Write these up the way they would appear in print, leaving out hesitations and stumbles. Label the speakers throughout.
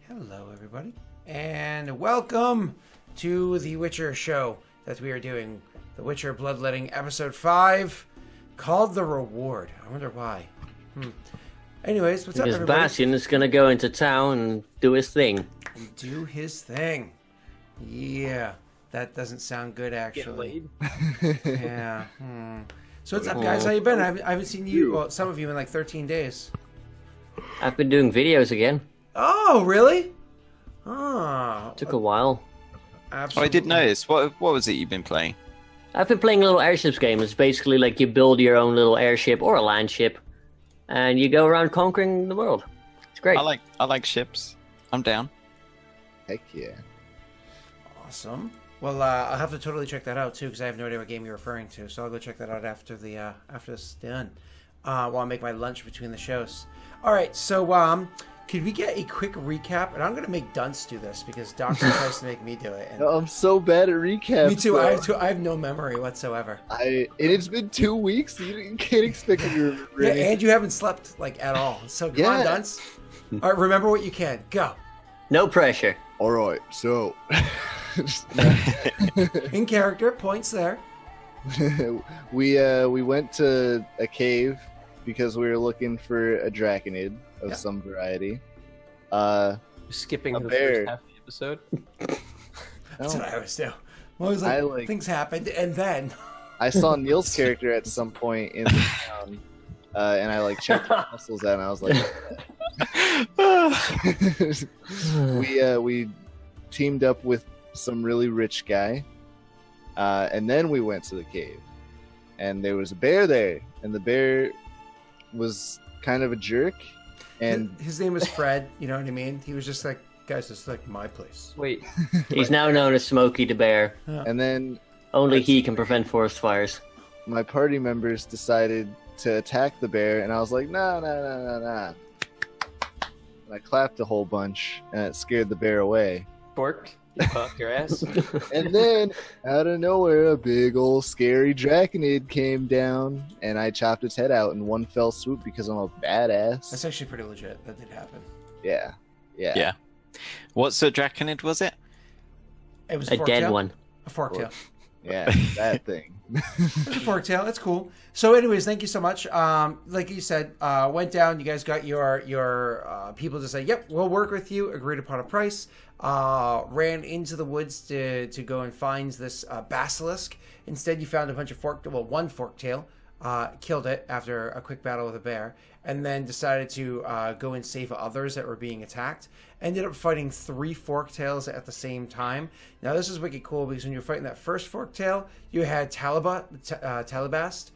Speaker 1: Hello, everybody, and welcome to the Witcher show that we are doing. The Witcher Bloodletting Episode 5, called The Reward. I wonder why. Anyways, what's up,
Speaker 2: because
Speaker 1: everybody?
Speaker 2: Bastion is going to go into town and do his thing.
Speaker 1: Do his thing. Yeah, that doesn't sound good, actually. Yeah. So what's up, guys? How you been? I haven't seen you, well, some of you in like 13 days.
Speaker 2: I've been doing videos again.
Speaker 1: Oh, really? Oh.
Speaker 2: Took a while.
Speaker 1: Absolutely.
Speaker 3: Oh, I did notice. What was it you've been playing?
Speaker 2: I've been playing a little airships game. It's basically like you build your own little airship or a land ship, and you go around conquering the world. It's great.
Speaker 3: I like ships. I'm down.
Speaker 4: Heck yeah.
Speaker 1: Awesome. Well, I'll have to totally check that out too, because I have no idea what game you're referring to. So I'll go check that out after the after this is done. While I make my lunch between the shows. All right. So could we get a quick recap? And I'm going to make Dunce do this because Doctor tries to make me do it. And
Speaker 4: I'm so bad at recaps.
Speaker 1: me too. I have no memory whatsoever.
Speaker 4: And it's been 2 weeks. You can't expect me to remember
Speaker 1: Yeah,
Speaker 4: anything.
Speaker 1: and you haven't slept like at all. So come on, Dunce. All right, remember what you can. Go.
Speaker 2: No pressure.
Speaker 4: All right, so
Speaker 1: In character, points there.
Speaker 4: we went to a cave because we were looking for a dracnid of some variety.
Speaker 5: Skipping
Speaker 4: A
Speaker 5: the
Speaker 4: bear.
Speaker 5: first half of the episode.
Speaker 1: That's what I always do. I'm always
Speaker 4: I
Speaker 1: like,
Speaker 4: like-
Speaker 1: things happened, and then
Speaker 4: I saw Neil's character at some point in the town, and I like checked his muscles out, and I was like, we teamed up with some really rich guy, and then we went to the cave, and there was a bear there, and the bear was kind of a jerk, and
Speaker 1: his name was Fred. You know what I mean? He was just like, guys, this is like my place.
Speaker 5: Wait,
Speaker 2: He's now known as Smokey the Bear.
Speaker 4: and then
Speaker 2: Only he can prevent forest fires.
Speaker 4: my party members decided to attack the bear, and I was like, nah. And I clapped a whole bunch, and it scared the bear away.
Speaker 5: Bork, you fuck your ass.
Speaker 4: And then, out of nowhere, a big old scary dracnid came down, and I chopped its head out in one fell swoop because I'm a badass.
Speaker 1: That's actually pretty legit. That did happen.
Speaker 4: Yeah.
Speaker 3: Yeah. What sort of dracnid was it?
Speaker 1: It was
Speaker 2: A dead
Speaker 1: forktail.
Speaker 2: one.
Speaker 1: A forktail.
Speaker 4: Yeah, that thing.
Speaker 1: It's a forktail. That's cool. So, anyways, thank you so much. Like you said, went down. You guys got your people to say, "Yep, we'll work with you." Agreed upon a price. Ran into the woods to go and find this basilisk. Instead, you found a bunch of one forktail. Killed it after a quick battle with a bear, and then decided to go and save others that were being attacked. Ended up fighting 3 forktails at the same time. Now this is wicked cool because when you're fighting that first forktail, you had Taalubast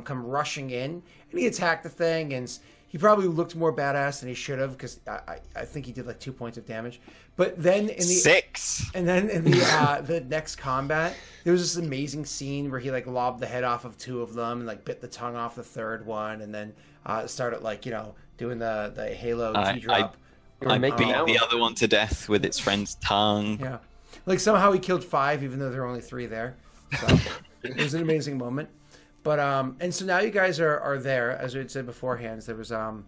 Speaker 1: come rushing in, and he attacked the thing, and he probably looked more badass than he should have because I think he did like 2 points of damage. But then in the
Speaker 3: 6.
Speaker 1: and then in the the next combat, there was this amazing scene where he like lobbed the head off of 2 of them and like bit the tongue off the 3rd one, and then started like doing the Halo T drop.
Speaker 3: I beat
Speaker 5: making out
Speaker 3: the
Speaker 5: with-
Speaker 3: other one to death with its friend's tongue.
Speaker 1: Yeah, like somehow he killed 5 even though there were only 3 there. So it was an amazing moment. But and so now you guys are there, as we had said beforehand. There was you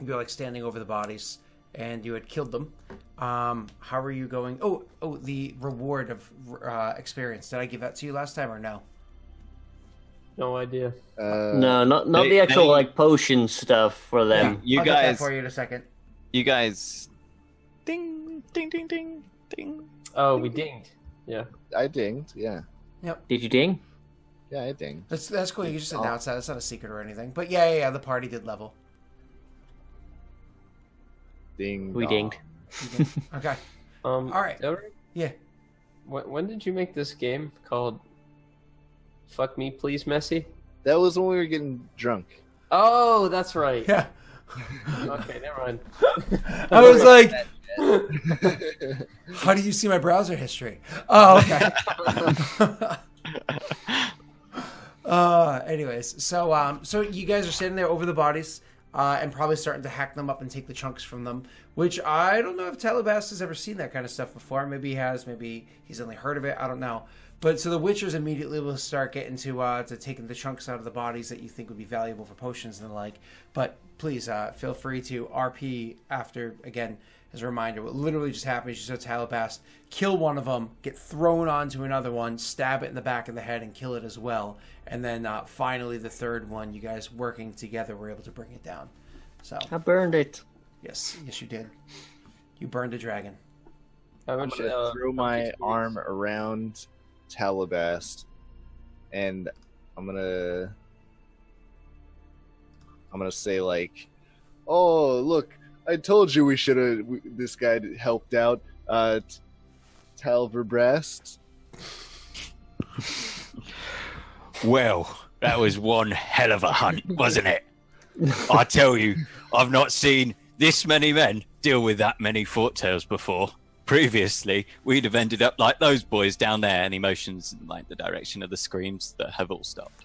Speaker 1: were like standing over the bodies, and you had killed them. How are you going? Oh, the reward of experience. Did I give that to you last time or no?
Speaker 5: No idea.
Speaker 2: No, not
Speaker 3: They-
Speaker 2: the actual
Speaker 3: they-
Speaker 2: like potion stuff for them.
Speaker 3: You
Speaker 1: I'll get that
Speaker 3: guys,
Speaker 1: for you in a second.
Speaker 3: ding, ding, ding, ding, ding.
Speaker 5: Oh, we dinged. Yeah.
Speaker 4: I dinged, yeah.
Speaker 2: Did you ding?
Speaker 4: Yeah, I dinged.
Speaker 1: That's cool. You just announced that. It's not a secret or anything. But yeah. The party did level.
Speaker 4: Ding.
Speaker 2: We
Speaker 4: dong.
Speaker 2: dinged.
Speaker 1: Okay.
Speaker 5: All
Speaker 1: right.
Speaker 5: Daelric,
Speaker 1: Yeah.
Speaker 5: when did you make this game called Fuck Me Please Messi?
Speaker 4: That was when we were getting drunk.
Speaker 5: Oh, that's right.
Speaker 1: Yeah.
Speaker 5: Okay, never mind.
Speaker 1: I was like, how do you see my browser history? Oh, okay. Anyways, so you guys are sitting there over the bodies, and probably starting to hack them up and take the chunks from them, which I don't know if Taalubast has ever seen that kind of stuff before. Maybe he has, maybe he's only heard of it. I don't know. But so the Witchers immediately will start getting to taking the chunks out of the bodies that you think would be valuable for potions and the like. But please feel free to RP after, again, as a reminder. What literally just happened is you saw Taalubast kill one of them, get thrown onto another one, stab it in the back of the head and kill it as well. And then finally the third one, you guys working together were able to bring it down. So
Speaker 2: I burned it.
Speaker 1: yes, you did. You burned a dragon.
Speaker 5: How
Speaker 4: I'm
Speaker 5: much,
Speaker 4: gonna throw
Speaker 5: how
Speaker 4: my
Speaker 5: much
Speaker 4: arm around Taalubast, and I'm gonna say like, "Oh, look! I told you we should have. This guy helped out. Taalubast."
Speaker 3: Well, that was one hell of a hunt, wasn't it? I tell you, I've not seen this many men deal with that many forktails before. Previously, we'd have ended up like those boys down there, and he motions in like the direction of the screams that have all stopped.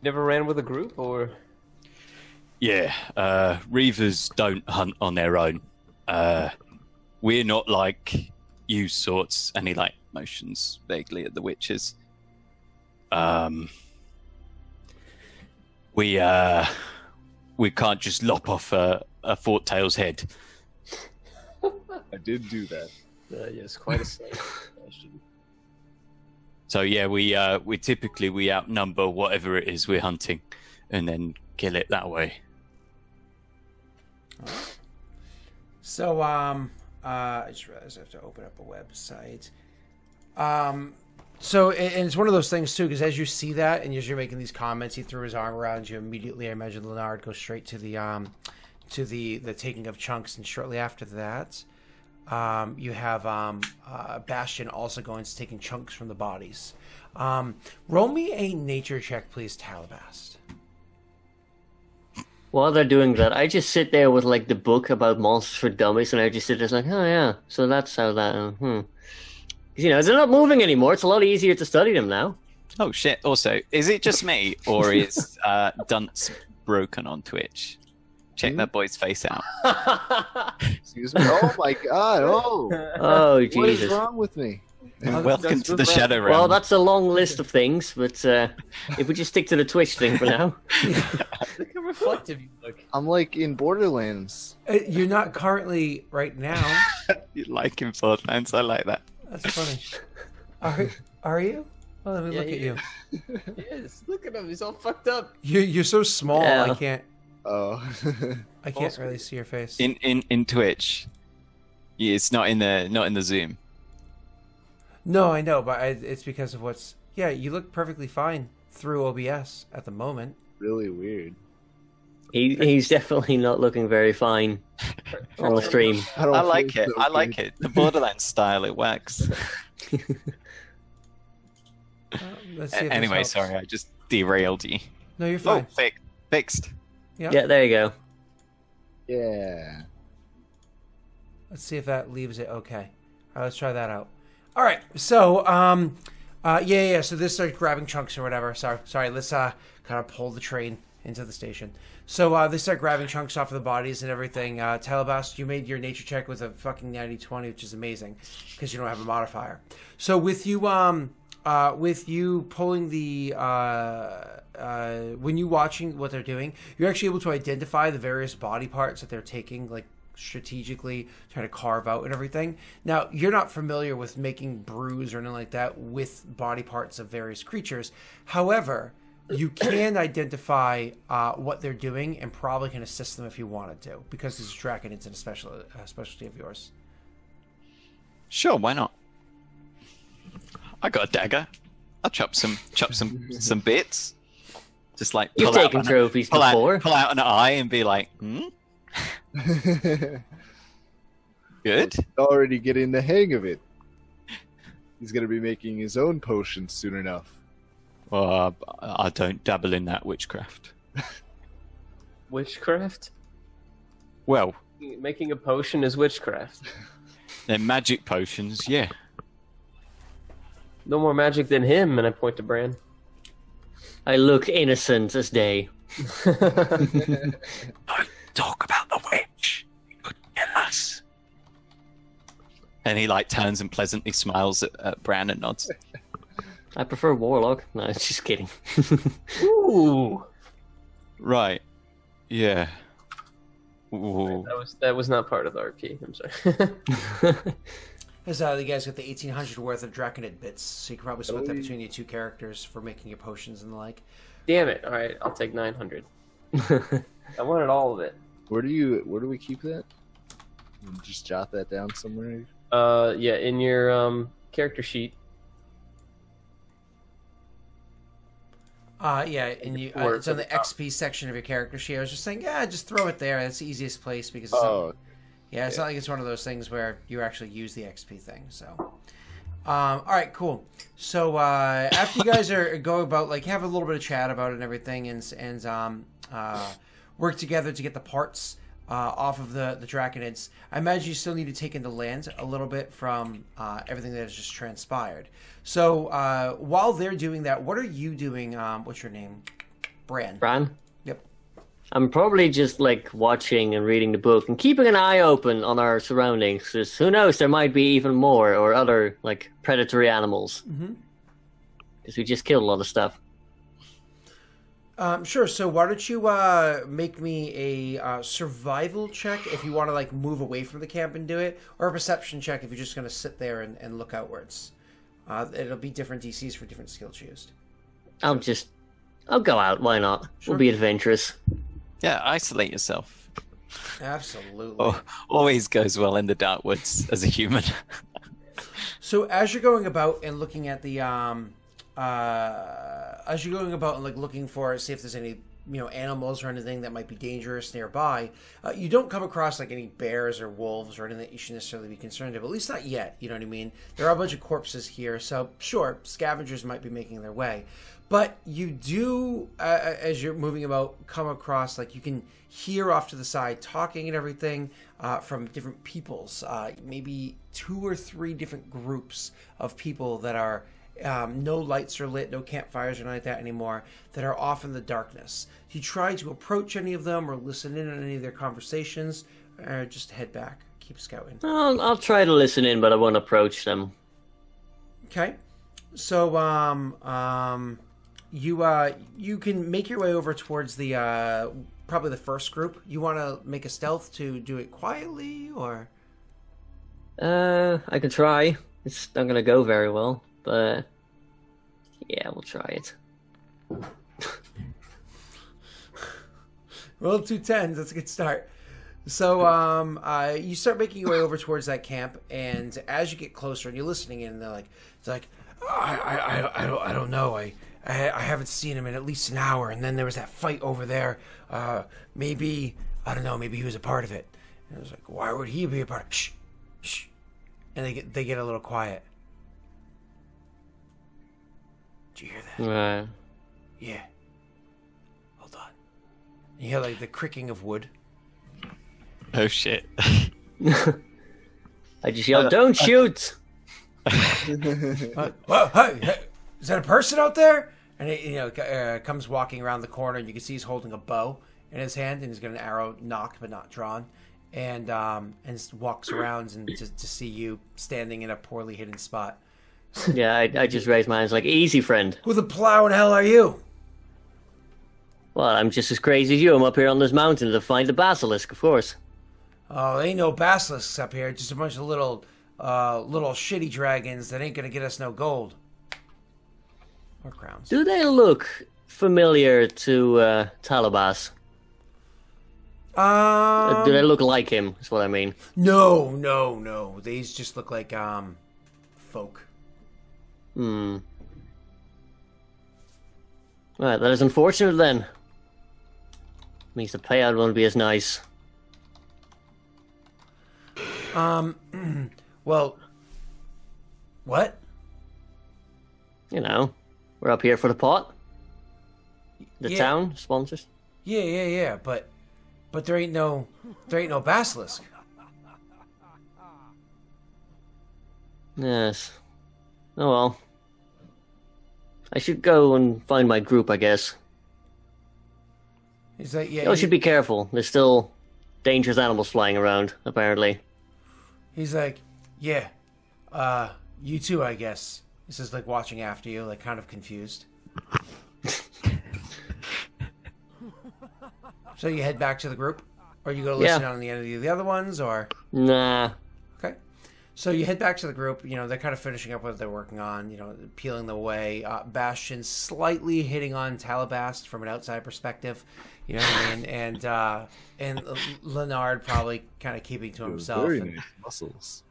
Speaker 5: Never ran with a group, or
Speaker 3: Yeah, Reavers don't hunt on their own. We're not like you sorts, and he like motions vaguely at the witches. We can't just lop off a forktail's head.
Speaker 4: I did do that.
Speaker 5: yes, quite a sight.
Speaker 3: So yeah, we typically outnumber whatever it is we're hunting, and then kill it that way.
Speaker 1: So I just realized I have to open up a website. So and it's one of those things too, because as you see that and as you're making these comments, he threw his arm around you. Immediately, I imagine Leonard goes straight to the taking of chunks, and shortly after that, you have Bastion also going to taking chunks from the bodies. Roll me a nature check, please, Taalubast.
Speaker 2: While they're doing that, I just sit there with like the book about monsters for dummies, and I just sit there like, oh yeah, so that's how that. You know, they're not moving anymore. It's a lot easier to study them now.
Speaker 3: Oh shit! Also, is it just me, or is Dunce broken on Twitch? Check that boy's face out.
Speaker 4: Excuse me. Oh my god! Oh,
Speaker 2: Oh
Speaker 4: what is
Speaker 2: Jesus!
Speaker 4: wrong with me?
Speaker 3: Welcome to the Shadow Realm.
Speaker 2: Well, that's a long list of things, but if we just stick to the Twitch thing for now.
Speaker 5: Look how reflective you look.
Speaker 4: I'm like in Borderlands.
Speaker 1: You're not currently right now.
Speaker 3: You like him, Borderlands. I like that.
Speaker 1: That's funny. Are you? Well, let me
Speaker 5: Yeah,
Speaker 1: look at
Speaker 5: he
Speaker 1: you.
Speaker 5: Yes, look at him. He's all fucked up.
Speaker 1: You're so small.
Speaker 2: Yeah.
Speaker 4: Oh,
Speaker 1: I can't really see your face.
Speaker 3: In Twitch, yeah, it's not in the Zoom.
Speaker 1: No, I know, but it's because of what's. Yeah, you look perfectly fine through OBS at the moment.
Speaker 4: really weird.
Speaker 2: He's definitely not looking very fine on the stream.
Speaker 4: don't
Speaker 3: I like
Speaker 4: feel
Speaker 3: it.
Speaker 4: so
Speaker 3: I like
Speaker 4: good.
Speaker 3: it. The Borderlands style, it works.
Speaker 1: Let's see if this
Speaker 3: Anyway,
Speaker 1: helps.
Speaker 3: sorry, I just derailed you.
Speaker 1: No, you're
Speaker 3: Oh,
Speaker 1: fine.
Speaker 3: fixed.
Speaker 2: Yeah, there you go.
Speaker 4: Yeah.
Speaker 1: Let's see if that leaves it okay. All right, let's try that out. All right, so yeah. So this starts grabbing chunks or whatever. Sorry. Let's kind of pull the train into the station. So they start grabbing chunks off of the bodies and everything. Taalubast, you made your nature check with a fucking 90-20, which is amazing because you don't have a modifier. So with you pulling the when you watching what they're doing, you're actually able to identify the various body parts that they're taking, like strategically trying to carve out and everything. Now, you're not familiar with making brews or anything like that with body parts of various creatures. However, you can identify what they're doing and probably can assist them if you wanted to, because this is dracnids and a specialty of yours.
Speaker 3: Sure, why not? I got a dagger. I'll chop some bits. Just like
Speaker 2: You've
Speaker 3: pull out
Speaker 2: taken
Speaker 3: an-
Speaker 2: trophies
Speaker 3: pull
Speaker 2: before.
Speaker 3: pull out an eye and be like, good.
Speaker 4: Already getting the hang of it. He's gonna be making his own potions soon enough.
Speaker 3: Well, I don't dabble in that witchcraft.
Speaker 5: Witchcraft?
Speaker 3: Well,
Speaker 5: Making a potion is witchcraft.
Speaker 3: they're magic potions, yeah.
Speaker 5: No more magic than him, and I point to Bran.
Speaker 2: I look innocent as day.
Speaker 3: Don't talk about the witch. You could kill us. And he like turns and pleasantly smiles at Bran and nods.
Speaker 2: I prefer Warlock. No, just kidding.
Speaker 5: Ooh.
Speaker 3: Right. Yeah. Ooh.
Speaker 5: That was not part of the RP. I'm sorry.
Speaker 1: Because you guys got the 1,800 worth of draconid bits, so you can probably split that between your two characters for making your potions and the like.
Speaker 5: Damn it! All right, I'll take 900. I wanted all of it.
Speaker 4: Where do we keep that? Just jot that down somewhere.
Speaker 5: Yeah, in your character sheet.
Speaker 1: Yeah, and you it's on the XP section of your character sheet. I was just saying, yeah, just throw it there. That's the easiest place because it's not like it's one of those things where you actually use the XP thing. So, all right, cool. So after you guys go about like have a little bit of chat about it and everything, and work together to get the parts off of the draconids, I imagine you still need to take into land a little bit from everything that has just transpired. So while they're doing that, what are you doing? What's your name? Bran. Yep.
Speaker 2: I'm probably just like watching and reading the book and keeping an eye open on our surroundings. Because who knows, there might be even more or other like predatory animals. Because we just killed a lot of stuff.
Speaker 1: Sure. So why don't you make me a survival check if you want to like move away from the camp and do it, or a perception check if you're just going to sit there and look outwards. It'll be different DCs for different skills used.
Speaker 2: I'll go out. Why not?
Speaker 1: Sure.
Speaker 2: We'll be adventurous.
Speaker 3: Yeah, isolate yourself.
Speaker 1: Absolutely.
Speaker 3: Always goes well in the dark woods as a human.
Speaker 1: So as you're going about and looking at the looking for, see if there's any animals or anything that might be dangerous nearby, you don't come across like any bears or wolves or anything that you should necessarily be concerned of, at least not yet. You know what I mean? There are a bunch of corpses here, so sure, scavengers might be making their way, but you do as you're moving about come across, like, you can hear off to the side talking and everything from different peoples, maybe 2 or 3 different groups of people that are no lights are lit, no campfires or anything like that anymore, that are off in the darkness. If you try to approach any of them or listen in on any of their conversations, just head back. Keep scouting.
Speaker 2: I'll try to listen in, but I won't approach them.
Speaker 1: Okay. So, you can make your way over towards the, probably the first group. You want to make a stealth to do it quietly, or?
Speaker 2: I can try. It's not gonna go very well. But yeah, we'll try it.
Speaker 1: Roll 2 10s. That's a good start. So you start making your way over towards that camp, and as you get closer and you're listening in, they're like, it's like, I don't know. I haven't seen him in at least an hour, and then there was that fight over there. Maybe I don't know. Maybe he was a part of it. And I was like, why would he be a part of it? Shh, shh. And they get a little quiet. Did you hear that? Yeah. Hold on. You hear like the cricking of wood.
Speaker 3: Oh shit.
Speaker 2: I just yelled, "Don't shoot!"
Speaker 1: Whoa, hey, is that a person out there? And it comes walking around the corner, and you can see he's holding a bow in his hand, and he's got an arrow nocked but not drawn, and walks around and to see you standing in a poorly hidden spot.
Speaker 2: Yeah, I just raised my hands like, easy, friend.
Speaker 1: Who the plow in hell are you?
Speaker 2: Well, I'm just as crazy as you. I'm up here on this mountain to find the basilisk, of course.
Speaker 1: Oh, there ain't no basilisks up here. Just a bunch of little shitty dragons that ain't gonna get us no gold. Or crowns.
Speaker 2: Do they look familiar to Taalubast? Do they look like him, is what I mean.
Speaker 1: No. These just look like, folk.
Speaker 2: Right, that is unfortunate then. Means the payout won't be as nice.
Speaker 1: Well, what?
Speaker 2: We're up here for the pot. The town sponsors.
Speaker 1: Yeah, but there ain't no basilisk.
Speaker 2: Yes. Oh well. I should go and find my group, I guess.
Speaker 1: He's like, yeah.
Speaker 2: You should be careful. There's still dangerous animals flying around, apparently.
Speaker 1: He's like, yeah, You too, I guess. He says, like, watching after you, like, kind of confused. So you head back to the group? Or you go to listen on the end of the other ones, or?
Speaker 2: Nah.
Speaker 1: Okay. So you head back to the group. You know, they're kind of finishing up what they're working on, you know, peeling them away. Bastion slightly hitting on Taalubast from an outside perspective. You know what I mean? And Leonard probably kind of keeping to himself.
Speaker 4: Very nice muscles.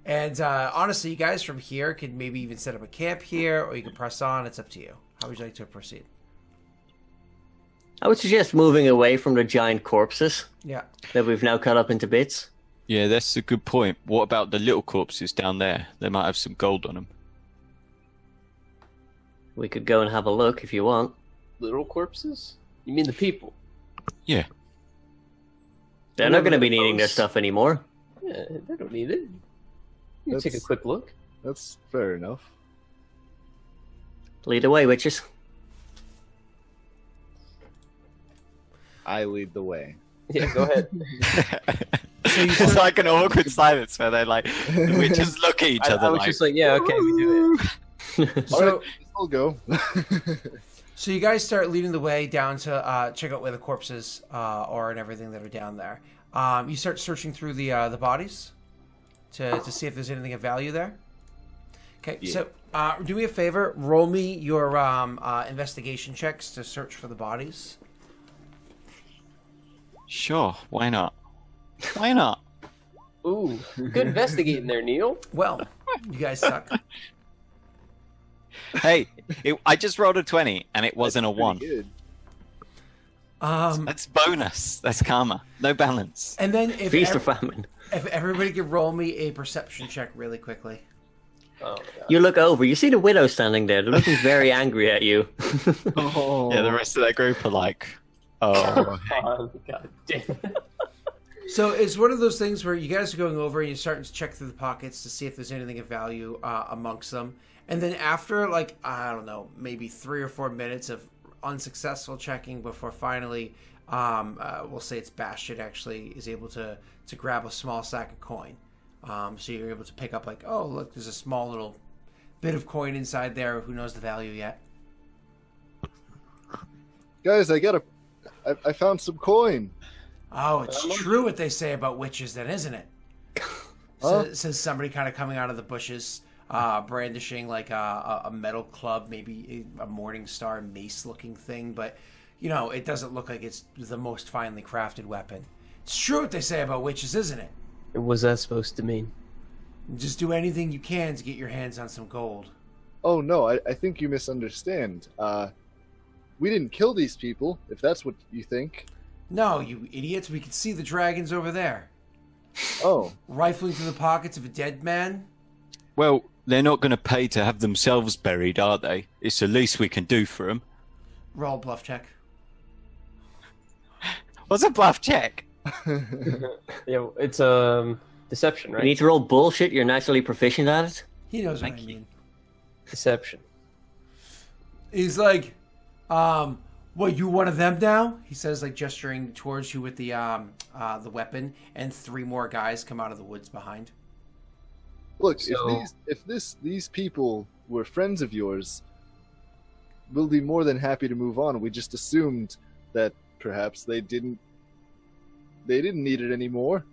Speaker 1: and honestly, you guys from here could maybe even set up a camp here, or you can press on. It's up to you. How would you like to proceed?
Speaker 2: I would suggest moving away from the giant corpses.
Speaker 1: Yeah.
Speaker 2: That we've now cut up into bits.
Speaker 3: Yeah, that's a good point. What about the little corpses down there? They might have some gold on them.
Speaker 2: We could go and have a look if you want.
Speaker 5: Little corpses? You mean the people?
Speaker 3: Yeah.
Speaker 2: They're not going to be needing their stuff anymore.
Speaker 5: Yeah, they don't need it. You can take a quick look.
Speaker 4: That's fair enough.
Speaker 2: Lead the way, witches.
Speaker 4: I lead the way.
Speaker 5: Yeah, go ahead.
Speaker 3: It's like an awkward silence where they're like, the witches look at each other.
Speaker 5: I was just like, yeah, okay, we do it.
Speaker 1: So,
Speaker 4: I'll go.
Speaker 1: so you guys start leading the way down to check out where the corpses are and everything that are down there. You start searching through the bodies to see if there's anything of value there. Okay, so do me a favor. Roll me your investigation checks to search for the bodies.
Speaker 3: Sure, why not? Why not?
Speaker 5: Ooh, good investigating there, Neil.
Speaker 1: Well, you guys suck.
Speaker 3: Hey, I just rolled a 20 and it wasn't a 1.
Speaker 4: Good.
Speaker 3: That's bonus. That's karma. No balance.
Speaker 1: And then if
Speaker 2: Feast or famine.
Speaker 1: If everybody could roll me a perception check really quickly.
Speaker 5: Oh, God.
Speaker 2: You look over, you see the widow standing there. They're looking very angry at you.
Speaker 3: Yeah, the rest of that group are like, oh.
Speaker 5: Oh, God damn it.
Speaker 1: So it's one of those things where you guys are going over and you're starting to check through the pockets to see if there's anything of value amongst them. And then after, like, I don't know, maybe 3 or 4 minutes of unsuccessful checking before finally, we'll say it's Bastion actually is able to grab a small sack of coin. So you're able to pick up like, oh, look, there's a small little bit of coin inside there. Who knows the value yet?
Speaker 4: Guys, I found some coin.
Speaker 1: Oh, it's true what they say about witches then, isn't it? Says somebody kind of coming out of the bushes, brandishing like a metal club, maybe a morning star mace looking thing, but you know, it doesn't look like it's the most finely crafted weapon. It's true what they say about witches, isn't it?
Speaker 5: What was that supposed to mean?
Speaker 1: Just do anything you can to get your hands on some gold.
Speaker 4: Oh no, I think you misunderstand. We didn't kill these people, if that's what you think.
Speaker 1: No, you idiots. We can see the dragons over there.
Speaker 4: Oh.
Speaker 1: Rifling through the pockets of a dead man?
Speaker 3: Well, they're not going to pay to have themselves buried, are they? It's the least we can do for them.
Speaker 1: Roll a bluff check.
Speaker 3: What's a bluff check?
Speaker 5: Yeah, it's deception,
Speaker 2: You
Speaker 5: right?
Speaker 2: need to roll bullshit, you're naturally proficient at it.
Speaker 1: He knows what I mean.
Speaker 5: Deception.
Speaker 1: He's like, what, you one of them now? He says, like, gesturing towards you with the weapon, and 3 more guys come out of the woods behind.
Speaker 4: Look,
Speaker 5: So-
Speaker 4: if these people were friends of yours, we'll be more than happy to move on. We just assumed that perhaps they didn't need it anymore.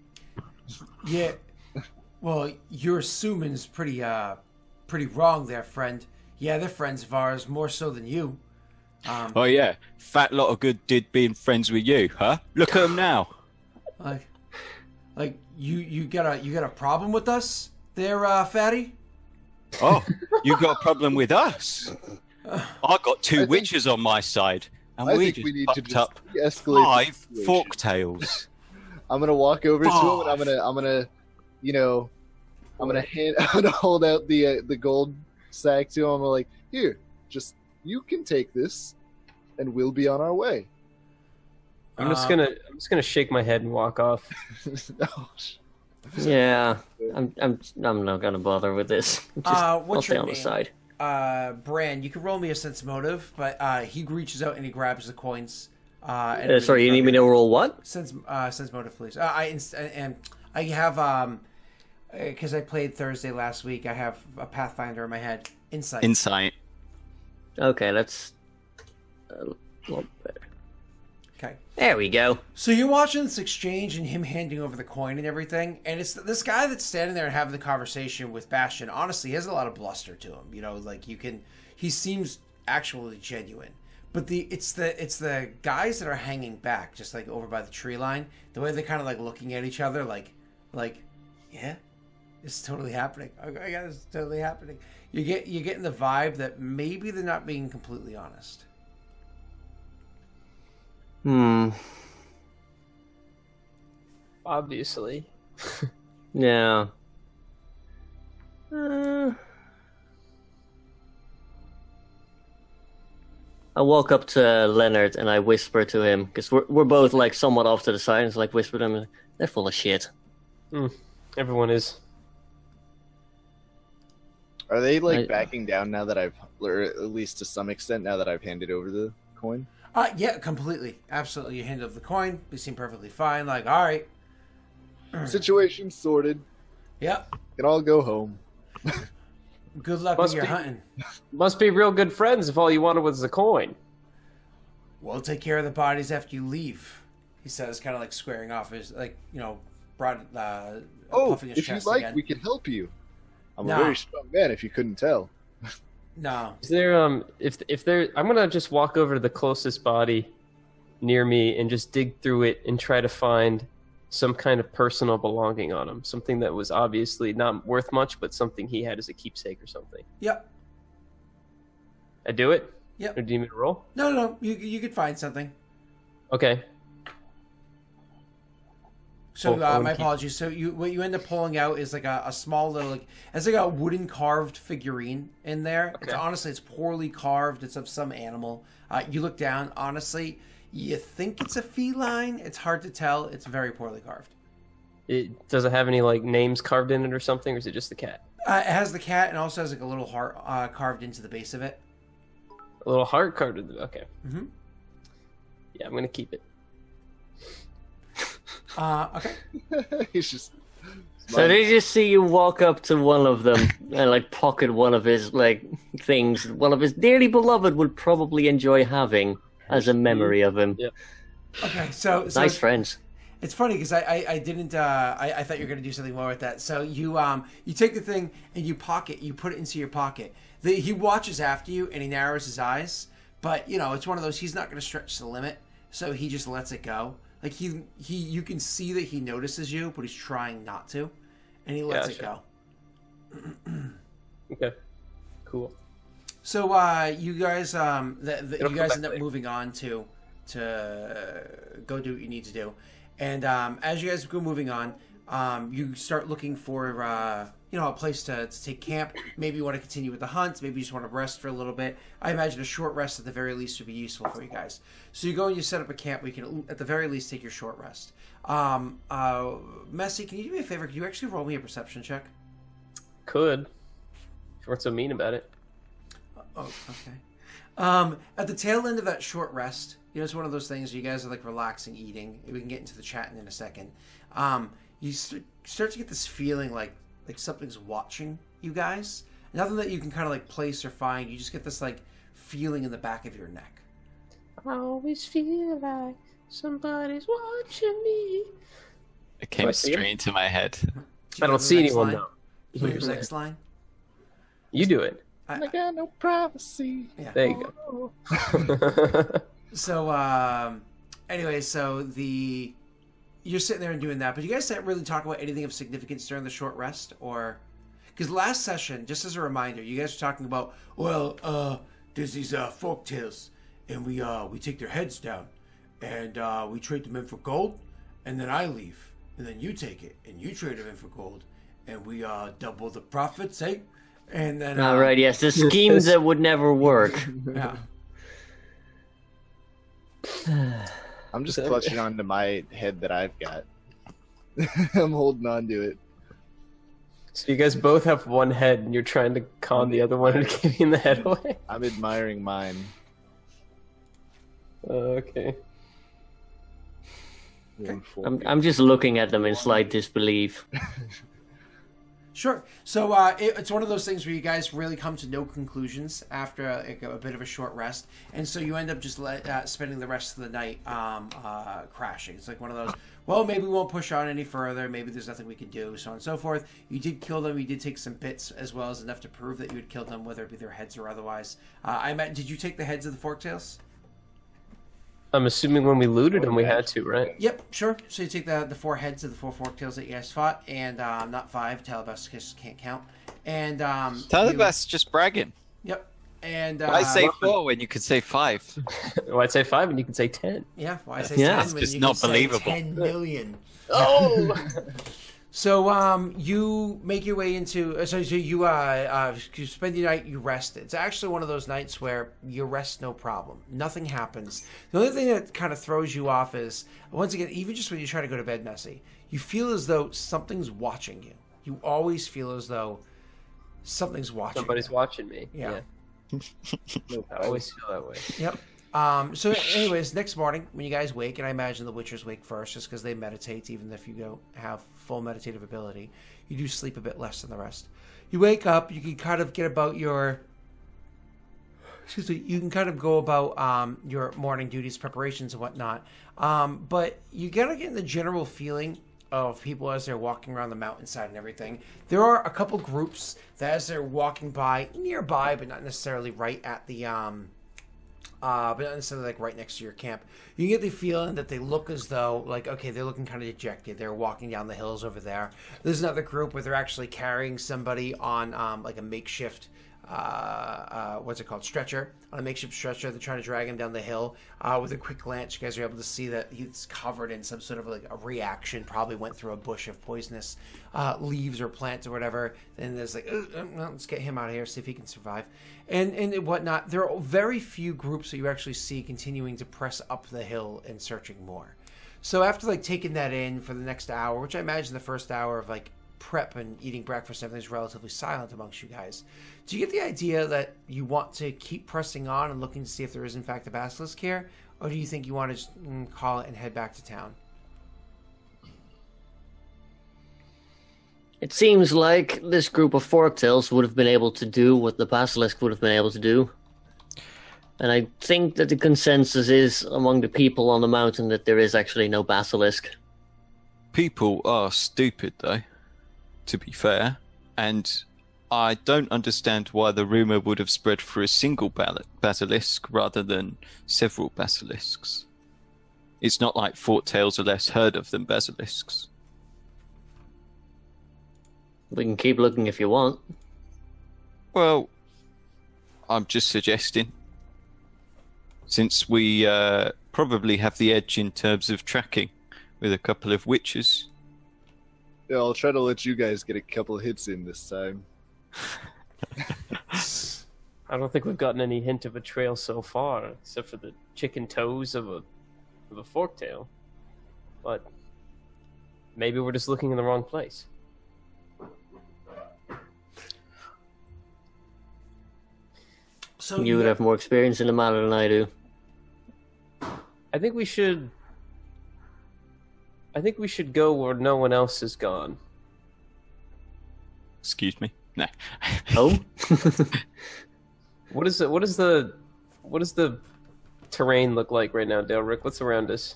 Speaker 1: Yeah. Well, your assuming's pretty wrong there, friend. Yeah, they're friends of ours, more so than you.
Speaker 3: Oh yeah, fat lot of good did being friends with you, huh? Look at them now.
Speaker 1: Like you got a problem with us there, fatty?
Speaker 3: Oh, you got a problem with us? I got 2 witches on my side, and
Speaker 4: I
Speaker 3: we
Speaker 4: think
Speaker 3: just
Speaker 4: we need to
Speaker 3: fucked
Speaker 4: just
Speaker 3: up
Speaker 4: de-escalate
Speaker 3: 5
Speaker 4: the situation.
Speaker 3: fork tails.
Speaker 4: I'm gonna walk over to him and I'm
Speaker 3: 5.
Speaker 4: gonna, I'm gonna hold out the gold sack to him. I'm like, here, just you can take this, and we'll be on our way.
Speaker 5: I'm just gonna shake my head and walk off.
Speaker 4: Oh,
Speaker 2: Yeah, I'm not gonna bother with this. I'll
Speaker 1: What's
Speaker 2: stay
Speaker 1: your
Speaker 2: on the
Speaker 1: name?
Speaker 2: side.
Speaker 1: Bran, you can roll me a sense motive, but he reaches out and he grabs the coins
Speaker 2: Sorry, you need me to roll what?
Speaker 1: Sense motive, please. I have because I played Thursday last week. I have a Pathfinder in my head. Insight.
Speaker 2: Okay, that's a lot better.
Speaker 1: Okay.
Speaker 2: There we go.
Speaker 1: So you're watching this exchange and him handing over the coin and everything, and it's this guy that's standing there and having the conversation with Bastion. Honestly, he has a lot of bluster to him. You know, like he seems actually genuine. But it's the guys that are hanging back, just like over by the tree line. The way they're kind of like looking at each other, like, yeah, it's totally happening. Oh my God, it's totally happening. You're getting the vibe that maybe they're not being completely honest.
Speaker 5: Obviously.
Speaker 2: Yeah. I walk up to Leonard and I whisper to him, because we're both like somewhat off to the side, and like whisper to him, they're full of shit.
Speaker 5: Everyone is.
Speaker 4: Are they like backing down now that or at least to some extent now that I've handed over the coin?
Speaker 1: Yeah, completely. Absolutely. You hand over the coin. They seem perfectly fine. Like, all right.
Speaker 4: Situation sorted.
Speaker 1: Yep.
Speaker 4: Can all go home.
Speaker 1: Good luck with your hunting.
Speaker 5: Must be real good friends if all you wanted was the coin.
Speaker 1: We'll take care of the bodies after you leave, he says, kind of like squaring off his, like, you know, puffing his
Speaker 4: if
Speaker 1: chest
Speaker 4: you like,
Speaker 1: again.
Speaker 4: we can help you. I'm a very strong man, if you couldn't tell.
Speaker 1: No.
Speaker 5: Is there if there I'm gonna just walk over to the closest body near me and just dig through it and try to find some kind of personal belonging on him. Something that was obviously not worth much, but something he had as a keepsake or something.
Speaker 1: Yep.
Speaker 5: I do it?
Speaker 1: Yep.
Speaker 5: Or do you need me to roll?
Speaker 1: No. You could find something.
Speaker 5: Okay.
Speaker 1: So my apologies. So what you end up pulling out is like a small little, like, it's like a wooden carved figurine in there.
Speaker 5: Okay.
Speaker 1: It's poorly carved. It's of some animal. You look down. Honestly, you think it's a feline. It's hard to tell. It's very poorly carved.
Speaker 5: Does it have any like names carved in it or something, or is it just the cat?
Speaker 1: It has the cat and also has like a little heart carved into the base of it.
Speaker 5: A little heart carved into okay.
Speaker 1: Mm-hmm.
Speaker 5: Yeah, I'm gonna keep it.
Speaker 1: Okay.
Speaker 4: He's just.
Speaker 2: So they just see you walk up to one of them and like pocket one of his like things. One of his dearly beloved would probably enjoy having as a memory of him.
Speaker 5: Yeah.
Speaker 1: Okay, so
Speaker 2: Nice friends.
Speaker 1: It's funny because I didn't I thought you were gonna do something more with that. So you take the thing and you put it into your pocket. He watches after you and he narrows his eyes, but you know it's one of those, he's not gonna stretch the limit, so he just lets it go. Like you can see that he notices you, but he's trying not to, and he lets it go.
Speaker 5: Okay, cool.
Speaker 1: So you guys you guys end up moving on to go do what you need to do, and as you guys go moving on, you start looking for a place to take camp. Maybe you want to continue with the hunt. Maybe you just want to rest for a little bit. I imagine a short rest at the very least would be useful for you guys. So you go and you set up a camp where you can at the very least take your short rest. Messy, can you do me a favor? Can you actually roll me a perception check?
Speaker 5: Could. If you weren't so mean about it.
Speaker 1: Oh, okay. At the tail end of that short rest, it's one of those things you guys are like relaxing, eating. We can get into the chatting in a second. You start to get this feeling like something's watching you guys. Nothing that you can kind of like place or find. You just get this like feeling in the back of your neck.
Speaker 5: I always feel like somebody's watching me.
Speaker 3: It came straight into my head.
Speaker 5: I don't see anyone though.
Speaker 1: You know your next line?
Speaker 5: You do it.
Speaker 4: I got no privacy.
Speaker 1: Yeah.
Speaker 5: There you go.
Speaker 1: So, anyway, you're sitting there and doing that, but you guys didn't really talk about anything of significance during the short rest, or because last session, just as a reminder, you guys were talking about, there's these folk tales, and we take their heads down, and we trade them in for gold, and then I leave, and then you take it, and you trade them in for gold, and we double the profits, eh? And then
Speaker 2: all right, yes, the schemes that would never work.
Speaker 1: Yeah.
Speaker 4: I'm just clutching onto my head that I've got. I'm holding on to it.
Speaker 5: So you guys both have one head, and you're trying to con the other one into giving the head away?
Speaker 4: I'm admiring mine.
Speaker 5: Okay.
Speaker 2: I'm just looking at them in slight disbelief.
Speaker 1: Sure. So it's one of those things where you guys really come to no conclusions after a bit of a short rest, and so you end up just spending the rest of the night crashing. It's like one of those, well, maybe we won't push on any further, maybe there's nothing we can do, so on and so forth. You did kill them, you did take some bits, as well as enough to prove that you had killed them, whether it be their heads or otherwise. Did you take the heads of the forktails?
Speaker 5: I'm assuming when we looted them, we had to, right?
Speaker 1: Yep, sure. So you take the 4 heads of the 4 forktails that you guys fought, and not 5. Taalubast can't count. And
Speaker 3: Taalubast's just bragging.
Speaker 1: Yep. And
Speaker 3: why say 4 when you could say 5?
Speaker 5: Why'd say 5 when you can say 10?
Speaker 1: Yeah, why say 10
Speaker 3: That's
Speaker 1: when
Speaker 3: just
Speaker 1: you
Speaker 3: not
Speaker 1: can
Speaker 3: believable.
Speaker 1: say 10 million?
Speaker 5: Oh!
Speaker 1: So you make your way into you spend the night, you rest. It's actually one of those nights where you rest no problem. Nothing happens. The only thing that kind of throws you off is, once again, even just when you try to go to bed, Nessie, you feel as though something's watching you. You always feel as though something's watching
Speaker 5: Somebody's
Speaker 1: you.
Speaker 5: watching me.
Speaker 1: Yeah.
Speaker 5: I always feel that way.
Speaker 1: Yep. So anyways, next morning when you guys wake, and I imagine the Witchers wake first just because they meditate, even if you don't have full meditative ability, you do sleep a bit less than the rest. You wake up, you can kind of get about your, you can kind of go about your morning duties, preparations and whatnot, but you gotta get the general feeling of people as they're walking around the mountainside and everything. There are a couple groups that as they're walking by, nearby, but not necessarily right at the but not necessarily like right next to your camp, you get the feeling that they look as though, like, okay, they're looking kind of dejected. They're walking down the hills over there. There's another group where they're actually carrying somebody on like a makeshift what's it called, stretcher, on a makeshift stretcher. They're trying to drag him down the hill. With a quick glance, you guys are able to see that he's covered in some sort of like a reaction, probably went through a bush of poisonous leaves or plants or whatever. And there's like, let's get him out of here, see if he can survive, and whatnot. There are very few groups that you actually see continuing to press up the hill and searching more. So after like taking that in for the next hour, which I imagine the first hour of like prep and eating breakfast, everything's relatively silent amongst you guys. Do you get the idea that you want to keep pressing on and looking to see if there is in fact a basilisk here, or do you think you want to just call it and head back to town?
Speaker 2: It seems like this group of forktails would have been able to do what the basilisk would have been able to do. And I think that the consensus is among the people on the mountain that there is actually no basilisk.
Speaker 3: People are stupid, though, to be fair, and I don't understand why the rumour would have spread for a single basilisk rather than several basilisks. It's not like forktails are less heard of than basilisks.
Speaker 2: We can keep looking if you want.
Speaker 3: Well, I'm just suggesting. Since we probably have the edge in terms of tracking with a couple of witches.
Speaker 4: Yeah, I'll try to let you guys get a couple of hits in this time.
Speaker 5: I don't think we've gotten any hint of a trail so far, except for the chicken toes of a forktail. But maybe we're just looking in the wrong place.
Speaker 1: So
Speaker 2: You would have more experience in the matter than I do.
Speaker 5: I think we should go where no one else has gone.
Speaker 3: Excuse me? No.
Speaker 2: Oh?
Speaker 5: What does the terrain look like right now, Daelric? What's around us?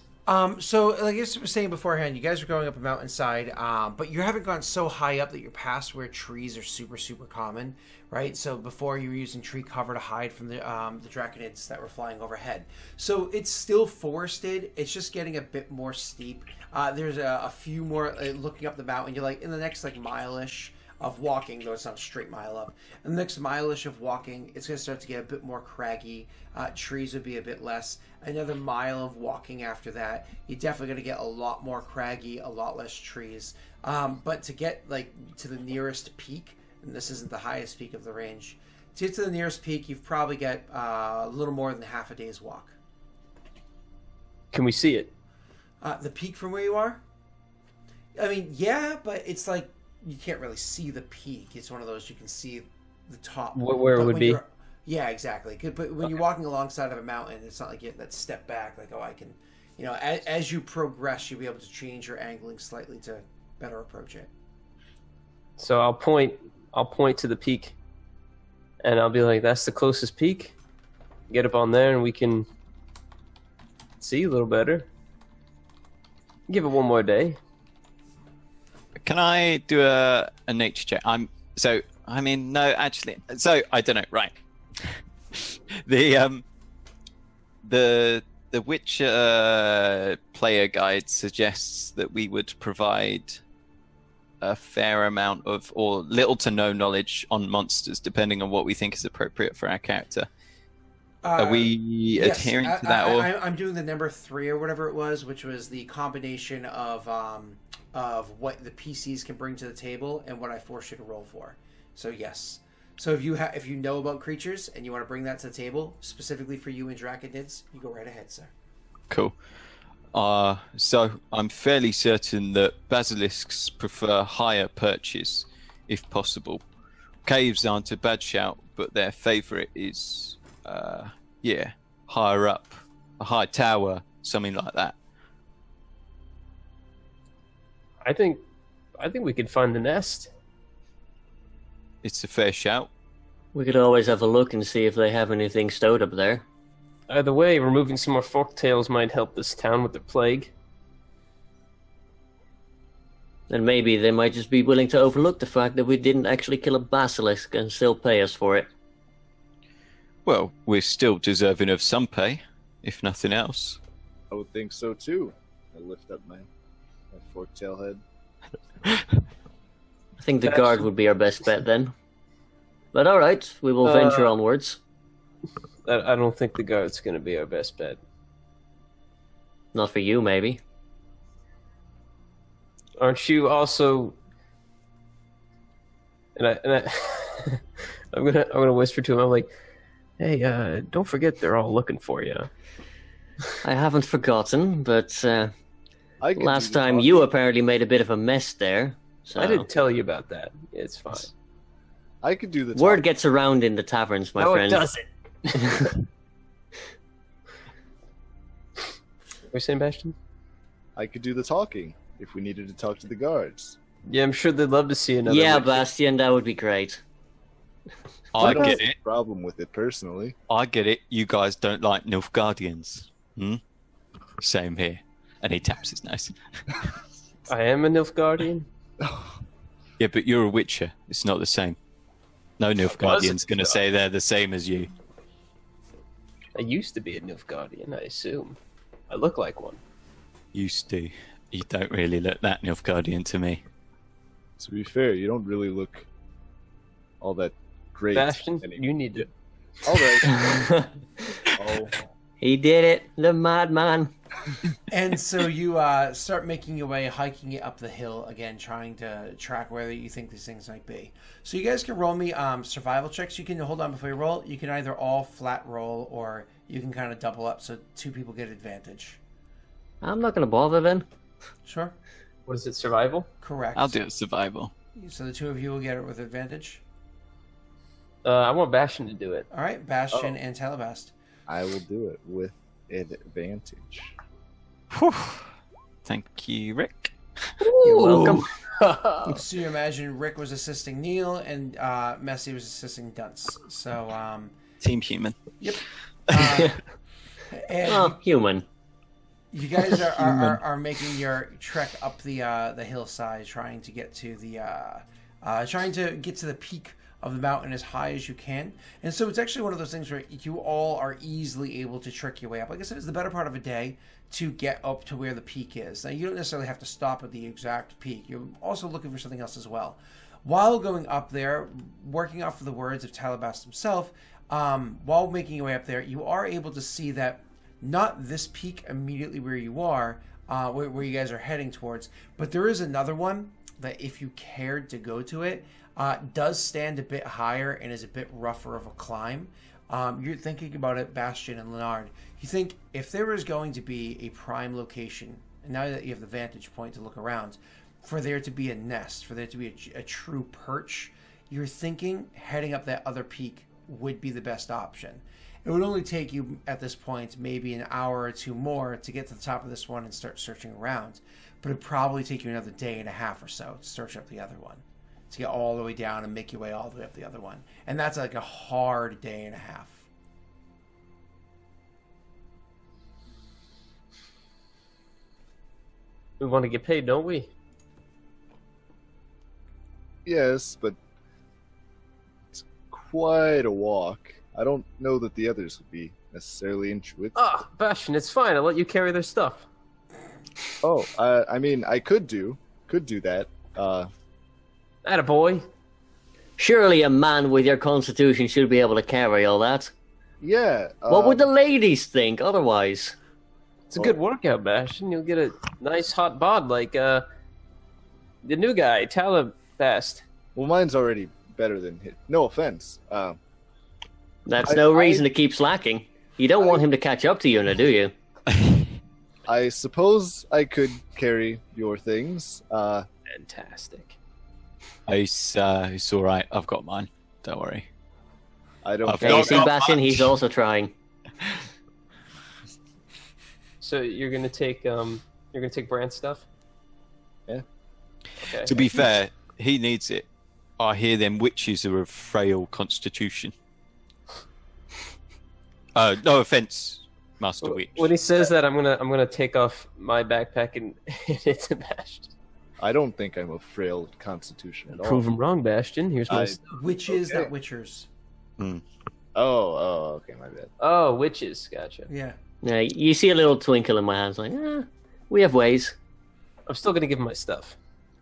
Speaker 1: So like I was saying beforehand, you guys are going up a mountainside, but you haven't gone so high up that you're past where trees are super, super common, right? So before you were using tree cover to hide from the dracnids that were flying overhead. So it's still forested. It's just getting a bit more steep. There's a few more looking up the mountain. You're like in the next like mile-ish of walking, though it's not a straight mile up. And the next mile-ish of walking, it's going to start to get a bit more craggy. Trees would be a bit less. Another mile of walking after that, you're definitely going to get a lot more craggy, a lot less trees. But to get like to the nearest peak, and this isn't the highest peak of the range, to get to the nearest peak, you've probably got a little more than half a day's walk.
Speaker 5: Can we see it?
Speaker 1: The peak from where you are? I mean, yeah, but it's like you can't really see the peak. It's one of those you can see the top.
Speaker 5: Where it would be?
Speaker 1: Yeah, exactly. But when you're walking alongside of a mountain, it's not like you have that step back, like, oh, I can you know, as you progress, you'll be able to change your angling slightly to better approach it.
Speaker 5: So I'll point to the peak, and I'll be like, "That's the closest peak. Get up on there, and we can see a little better. Give it one more day."
Speaker 3: Can I do a nature check? No, actually. So I don't know. Right. The Witcher player guide suggests that we would provide a fair amount of, or little to no knowledge on monsters, depending on what we think is appropriate for our character. Are we
Speaker 1: yes,
Speaker 3: adhering to that?
Speaker 1: I'm doing the number 3 or whatever it was, which was the combination of what the PCs can bring to the table and what I force you to roll for. So yes. So if you know about creatures and you want to bring that to the table specifically for you and dracnids, you go right ahead, sir.
Speaker 3: Cool. So I'm fairly certain that basilisks prefer higher perches, if possible. Caves aren't a bad shout, but their favourite is, higher up, a high tower, something like that.
Speaker 5: I think we could find the nest.
Speaker 3: It's a fair shout.
Speaker 2: We could always have a look and see if they have anything stowed up there.
Speaker 5: Either way, removing some more folktales might help this town with the plague.
Speaker 2: And maybe they might just be willing to overlook the fact that we didn't actually kill a basilisk and still pay us for it.
Speaker 3: Well, we're still deserving of some pay, if nothing else.
Speaker 4: I would think so too. I lift up my fork-tail head.
Speaker 2: I think the guard would be our best bet then. But alright, we will venture onwards.
Speaker 5: I don't think the guard's going to be our best bet.
Speaker 2: Not for you, maybe.
Speaker 5: Aren't you also? And I I'm gonna whisper to him. I'm like, "Hey, don't forget they're all looking for you."
Speaker 2: I haven't forgotten, but last time
Speaker 4: talking.
Speaker 2: you apparently made a bit of a mess there. So.
Speaker 5: I didn't tell you about that. It's fine.
Speaker 4: I could do the
Speaker 2: Word
Speaker 4: talking.
Speaker 2: gets around in the taverns, my
Speaker 5: No,
Speaker 2: friend.
Speaker 5: it doesn't. What are you saying, Bastion?
Speaker 4: I could do the talking if we needed to talk to the guards.
Speaker 5: Yeah, I'm sure they'd love to see another.
Speaker 2: Yeah,
Speaker 5: witch.
Speaker 2: Bastion, that would be great.
Speaker 3: I
Speaker 4: don't
Speaker 3: get
Speaker 4: have
Speaker 3: it.
Speaker 4: a problem with it personally.
Speaker 3: I get it. You guys don't like Nilfgaardians. Same here. And he taps his nose.
Speaker 5: I am a Nilfgaardian.
Speaker 3: Yeah, but you're a Witcher. It's not the same. No Nilfgaardian's going to say they're the same as you.
Speaker 5: I used to be a Nilfgaardian, I assume. I look like one.
Speaker 3: Used to. You don't really look that Nilfgaardian to me.
Speaker 4: To be fair, you don't really look all that great.
Speaker 5: Bastion,
Speaker 4: anymore.
Speaker 5: you need to.
Speaker 4: All right. Oh,
Speaker 2: He did it, the madman.
Speaker 1: And so you start making your way, hiking it up the hill again, trying to track where you think these things might be. So you guys can roll me survival checks. You can hold on before you roll. You can either all flat roll, or you can kind of double up so 2 people get advantage.
Speaker 2: I'm not going to bother then.
Speaker 1: Sure.
Speaker 5: What is it, survival?
Speaker 1: Correct.
Speaker 3: I'll do it survival.
Speaker 1: So the 2 of you will get it with advantage.
Speaker 5: I want Bastion to do it.
Speaker 1: All right, Bastion and Taalubast.
Speaker 4: I will do it with advantage.
Speaker 3: Whew. Thank you, Rick.
Speaker 2: You're welcome.
Speaker 1: So you imagine Rick was assisting Neil and Messi was assisting Dunce. So,
Speaker 3: Team Human.
Speaker 1: yep. And
Speaker 2: Oh, human.
Speaker 1: you guys are making your trek up the hillside, trying to get to the peak of the mountain as high as you can. And so it's actually one of those things where you all are easily able to trick your way up. Like I said, it's the better part of a day to get up to where the peak is. Now, you don't necessarily have to stop at the exact peak. You're also looking for something else as well. While going up there, working off of the words of Taalubast himself, while making your way up there, you are able to see that not this peak immediately where you are, where you guys are heading towards, but there is another one that if you cared to go to it, does stand a bit higher and is a bit rougher of a climb. You're thinking about it, Bastion and Leonard. You think if there is going to be a prime location, and now that you have the vantage point to look around, for there to be a nest, for there to be a true perch, you're thinking heading up that other peak would be the best option. It would only take you, at this point, maybe an hour or two more to get to the top of this one and start searching around. But it'd probably take you another day and a half or so to search up the other one, to get all the way down and make your way all the way up the other one. And that's like a hard day and a half.
Speaker 5: We want to get paid, don't we?
Speaker 4: Yes, but it's quite a walk. I don't know that the others would be necessarily into it.
Speaker 5: Ah, Bastion, it's fine. I'll let you carry their stuff.
Speaker 4: Oh, I mean, I could do that.
Speaker 5: Attaboy.
Speaker 2: Surely a man with your constitution should be able to carry all that.
Speaker 4: Yeah.
Speaker 2: What would the ladies think otherwise?
Speaker 5: It's a good workout, Bastion. You'll get a nice hot bod like the new guy, Taalubast.
Speaker 4: Well, mine's already better than his. No offense.
Speaker 2: That's no reason to keep slacking. You don't want him to catch up to you, now, do you?
Speaker 4: I suppose I could carry your things.
Speaker 5: Fantastic.
Speaker 3: It's all right. I've got mine. Don't worry.
Speaker 4: I don't.
Speaker 2: Hey, you see Bastion? He's also trying.
Speaker 5: So you're gonna take Brand's stuff?
Speaker 4: Yeah.
Speaker 5: Okay.
Speaker 3: To be fair, he needs it. I hear them witches are of frail constitution. No offense, Master Witch.
Speaker 5: When he says that, I'm gonna take off my backpack and hand it to Bastion.
Speaker 4: I don't think I'm a frail constitution at all.
Speaker 5: Prove him wrong, Bastion. Here's my stuff.
Speaker 1: Witches,
Speaker 4: Okay.
Speaker 1: not witchers.
Speaker 4: Oh, okay, my bad.
Speaker 5: Oh, witches. Gotcha.
Speaker 1: Yeah.
Speaker 2: Yeah, you see a little twinkle in my hands, like, we have ways.
Speaker 5: I'm still gonna give him my stuff,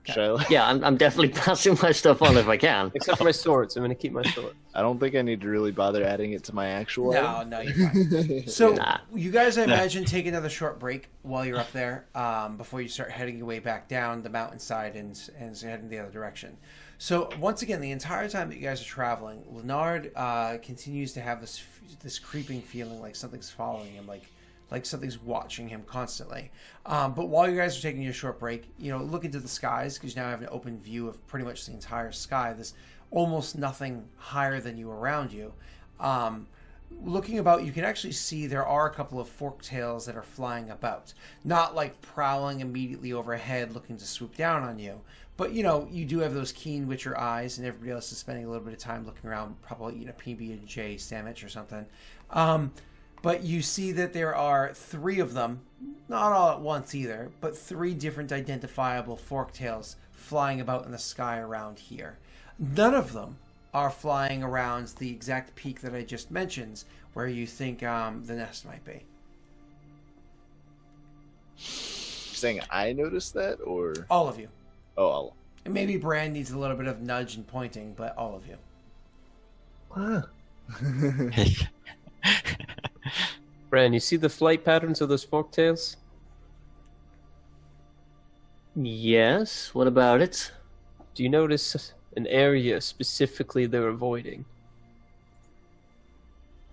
Speaker 4: Shall I?
Speaker 2: Yeah, I'm definitely passing my stuff on if I can.
Speaker 5: except for my swords. I'm gonna keep my sword.
Speaker 4: I don't think I need to really bother adding it to my actual.
Speaker 1: No, you're fine. So,
Speaker 2: Nah.
Speaker 1: you guys, I imagine, take another short break while you're up there before you start heading your way back down the mountainside and heading the other direction. So, once again, the entire time that you guys are traveling, Leonard continues to have this creeping feeling like something's following him, like something's watching him constantly. But while you guys are taking your short break, look into the skies, because you now have an open view of pretty much the entire sky. There's almost nothing higher than you around you. Looking about, you can actually see there are a couple of forktails that are flying about. Not like prowling immediately overhead looking to swoop down on you. But, you do have those keen witcher eyes, and everybody else is spending a little bit of time looking around, probably eating a PB&J sandwich or something. But you see that there are 3 of them, not all at once either, but 3 different identifiable forktails flying about in the sky around here. None of them are flying around the exact peak that I just mentioned, where you think the nest might be.
Speaker 4: You're saying I noticed that, or
Speaker 1: All of you.
Speaker 4: oh,
Speaker 1: And maybe Brand needs a little bit of nudge and pointing, but all of you.
Speaker 5: Brand, you see the flight patterns of those forktails?
Speaker 2: Yes, what about it?
Speaker 5: Do you notice an area specifically they're avoiding?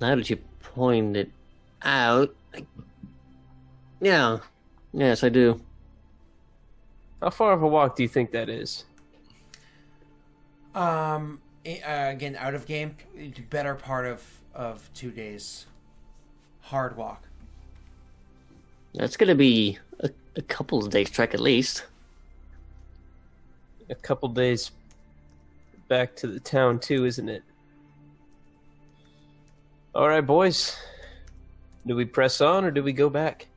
Speaker 2: Now that you point it out, yeah, yes, I do.
Speaker 5: How far of a walk do you think that is?
Speaker 1: Again, out of game, better part of 2 days. Hard walk.
Speaker 2: That's gonna be a couple of days trek at least.
Speaker 5: A couple days back to the town too, isn't it? All right, boys. Do we press on or do we go back?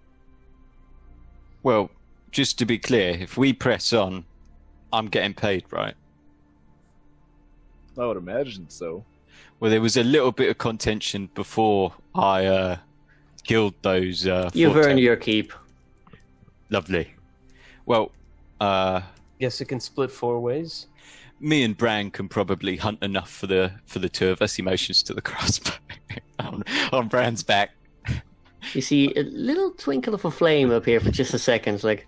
Speaker 3: Well, just to be clear, if we press on, I'm getting paid, right?
Speaker 4: I would imagine so.
Speaker 3: Well, there was a little bit of contention before I killed those.
Speaker 2: You've
Speaker 3: four
Speaker 2: earned
Speaker 3: ten-
Speaker 2: your keep.
Speaker 3: Lovely. Well,
Speaker 5: Guess it can split 4 ways.
Speaker 3: me and Bran can probably hunt enough for the 2 of us. Emotions to the crossbow on Bran's back.
Speaker 2: You see a little twinkle of a flame up here for just a second. It's like,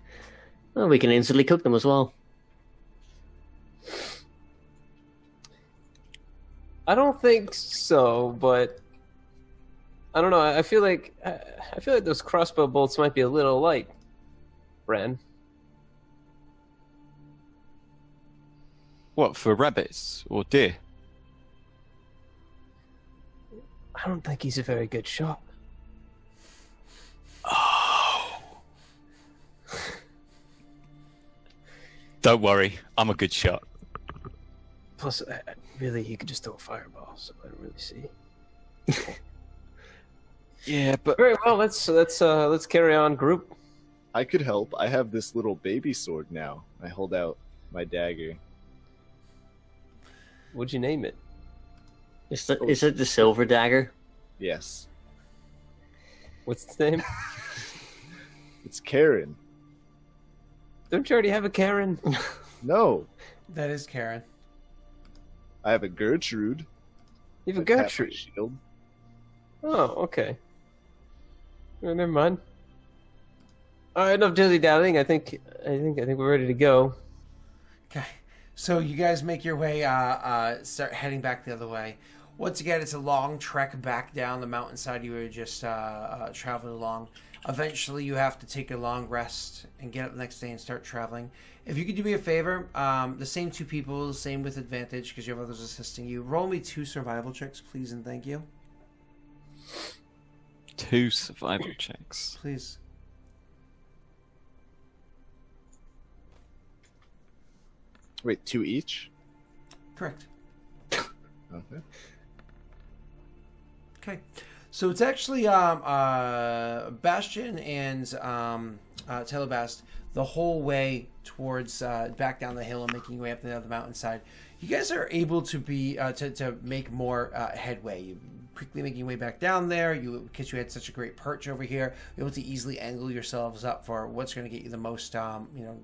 Speaker 2: well, we can instantly cook them as well.
Speaker 5: I don't think so, but I don't know. I feel like those crossbow bolts might be a little light, Bran.
Speaker 3: What, for rabbits or deer?
Speaker 5: I don't think he's a very good shot.
Speaker 3: Oh. Don't worry, I'm a good shot.
Speaker 5: Plus, really, he could just throw a fireball, so I don't really see.
Speaker 3: Yeah, but
Speaker 5: Very well. Let's carry on, group.
Speaker 4: I could help. I have this little baby sword now. I hold out my dagger.
Speaker 5: What'd you name it?
Speaker 2: Is it the silver dagger?
Speaker 4: Yes.
Speaker 5: What's its name?
Speaker 4: It's Karen.
Speaker 5: Don't you already have a Karen?
Speaker 4: No.
Speaker 1: That is Karen.
Speaker 4: I have a Gertrude.
Speaker 5: You have a
Speaker 4: I've got my
Speaker 5: Gertrude.
Speaker 4: shield.
Speaker 5: Oh, okay. Oh, never mind. All right, enough dilly dallying. I think we're ready to go.
Speaker 1: Okay. So you guys make your way, start heading back the other way. Once again, it's a long trek back down the mountainside you were just traveling along. Eventually, you have to take a long rest and get up the next day and start traveling. If you could do me a favor, the same two people, same with advantage because you have others assisting you. Roll me 2 survival checks, please, and thank you.
Speaker 3: 2 survival checks.
Speaker 1: Please.
Speaker 4: Wait, 2 each?
Speaker 1: Correct.
Speaker 4: Okay.
Speaker 1: Okay. So it's actually Bastion and Taalubast the whole way towards back down the hill and making your way up the other mountainside. You guys are able to be to make more headway. You quickly making your way back down there. Because you had such a great perch over here, you're able to easily angle yourselves up for what's going to get you the most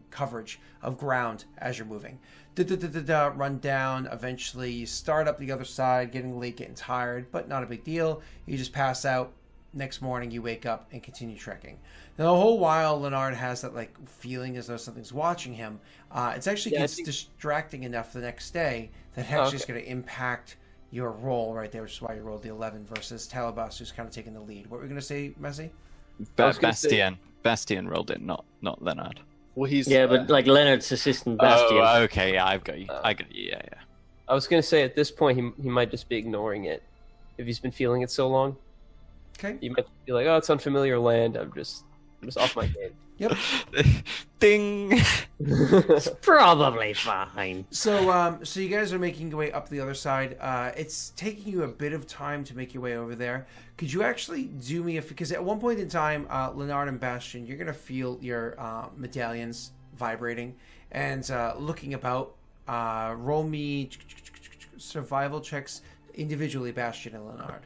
Speaker 1: coverage of ground as you're moving. Run down. Eventually, you start up the other side, getting late, getting tired, but not a big deal. You just pass out. Next morning, you wake up and continue trekking. Now, the whole while, Leonard has that feeling as though something's watching him. It's actually gets distracting enough the next day that actually is going to impact your roll right there, which is why you rolled the 11 versus Taalubast, who's kind of taking the lead. What were we going to say, Messi?
Speaker 3: Bastian rolled it, not Leonard.
Speaker 4: Well, he's
Speaker 2: but Leonard's assistant Bastian.
Speaker 3: Oh, okay, yeah, I've got you. I got you. Yeah.
Speaker 5: I was going to say at this point he might just be ignoring it if he's been feeling it so long.
Speaker 1: Okay.
Speaker 5: You might be like, oh, it's unfamiliar land. I'm just off my game.
Speaker 1: Yep.
Speaker 3: Ding.
Speaker 2: It's probably fine.
Speaker 1: So you guys are making your way up the other side. It's taking you a bit of time to make your way over there. Could you actually do me because at one point in time, Leonard and Bastion, you're gonna feel your medallions vibrating and looking about. Roll me survival checks individually, Bastion and Leonard.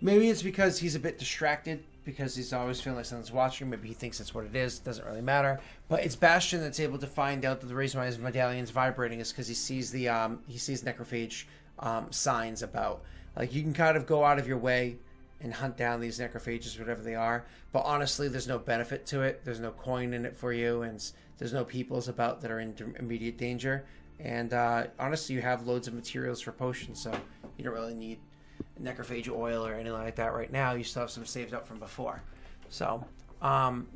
Speaker 1: Maybe it's because he's a bit distracted because he's always feeling like someone's watching. Maybe he thinks that's what it is. Doesn't really matter. But it's Bastion that's able to find out that the reason why his medallion's vibrating is because he sees the necrophage signs about. Like you can kind of go out of your way and hunt down these necrophages, whatever they are. But honestly, there's no benefit to it. There's no coin in it for you, and there's no peoples about that are in immediate danger. And honestly, you have loads of materials for potions, so you don't really need necrophage oil or anything like that right now. You still have some saved up from before, so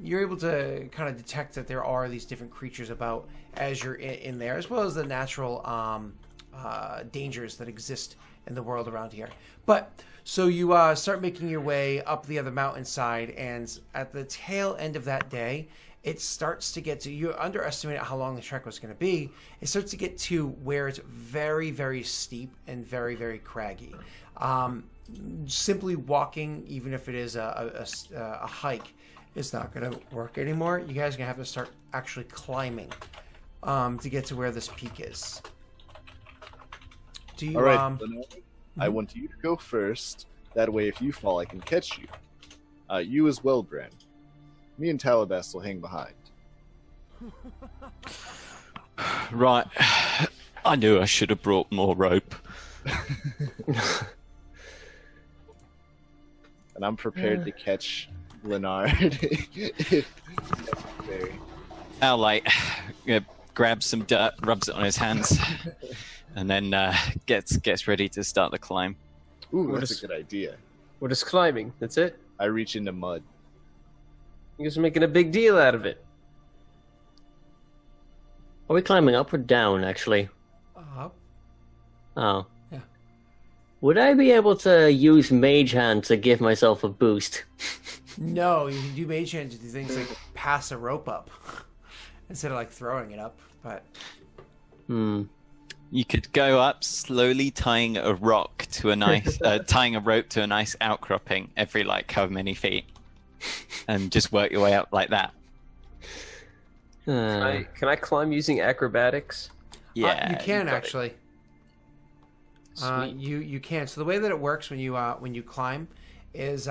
Speaker 1: you're able to kind of detect that there are these different creatures about as you're in there, as well as the natural dangers that exist in the world around here. But so you start making your way up the other mountainside, and at the tail end of that day, it starts to get to, you underestimate how long the trek was going to be. It starts to get to where it's very, very steep and very, very craggy. Simply walking, even if it is a hike, is not going to work anymore. You guys are going to have to start actually climbing to get to where this peak is. Do you?
Speaker 4: All right, I want you to go first. That way, if you fall, I can catch you. You as well, Bran. Me and Taalubast will hang behind.
Speaker 3: Right. I knew I should have brought more rope.
Speaker 4: And I'm prepared to catch Leonard if necessary.
Speaker 3: Al grabs some dirt, rubs it on his hands, and then gets ready to start the climb.
Speaker 4: Ooh, that's a good idea.
Speaker 5: We're just climbing. That's it.
Speaker 4: I reach into mud.
Speaker 5: You guys are making a big deal out of it.
Speaker 2: Are we climbing up or down, actually?
Speaker 1: Up.
Speaker 2: Oh.
Speaker 1: Yeah.
Speaker 2: Would I be able to use Mage Hand to give myself a boost?
Speaker 1: No, you can do mage hand to do things like pass a rope up instead of like throwing it up. But
Speaker 3: You could go up slowly, tying a rock to a nice, tying a rope to a nice outcropping every like how many feet, and just work your way up like that.
Speaker 5: Can I climb using acrobatics?
Speaker 3: Yeah,
Speaker 1: you can
Speaker 3: got it.
Speaker 1: actually.
Speaker 5: Sweet.
Speaker 1: You can. So the way that it works when you climb is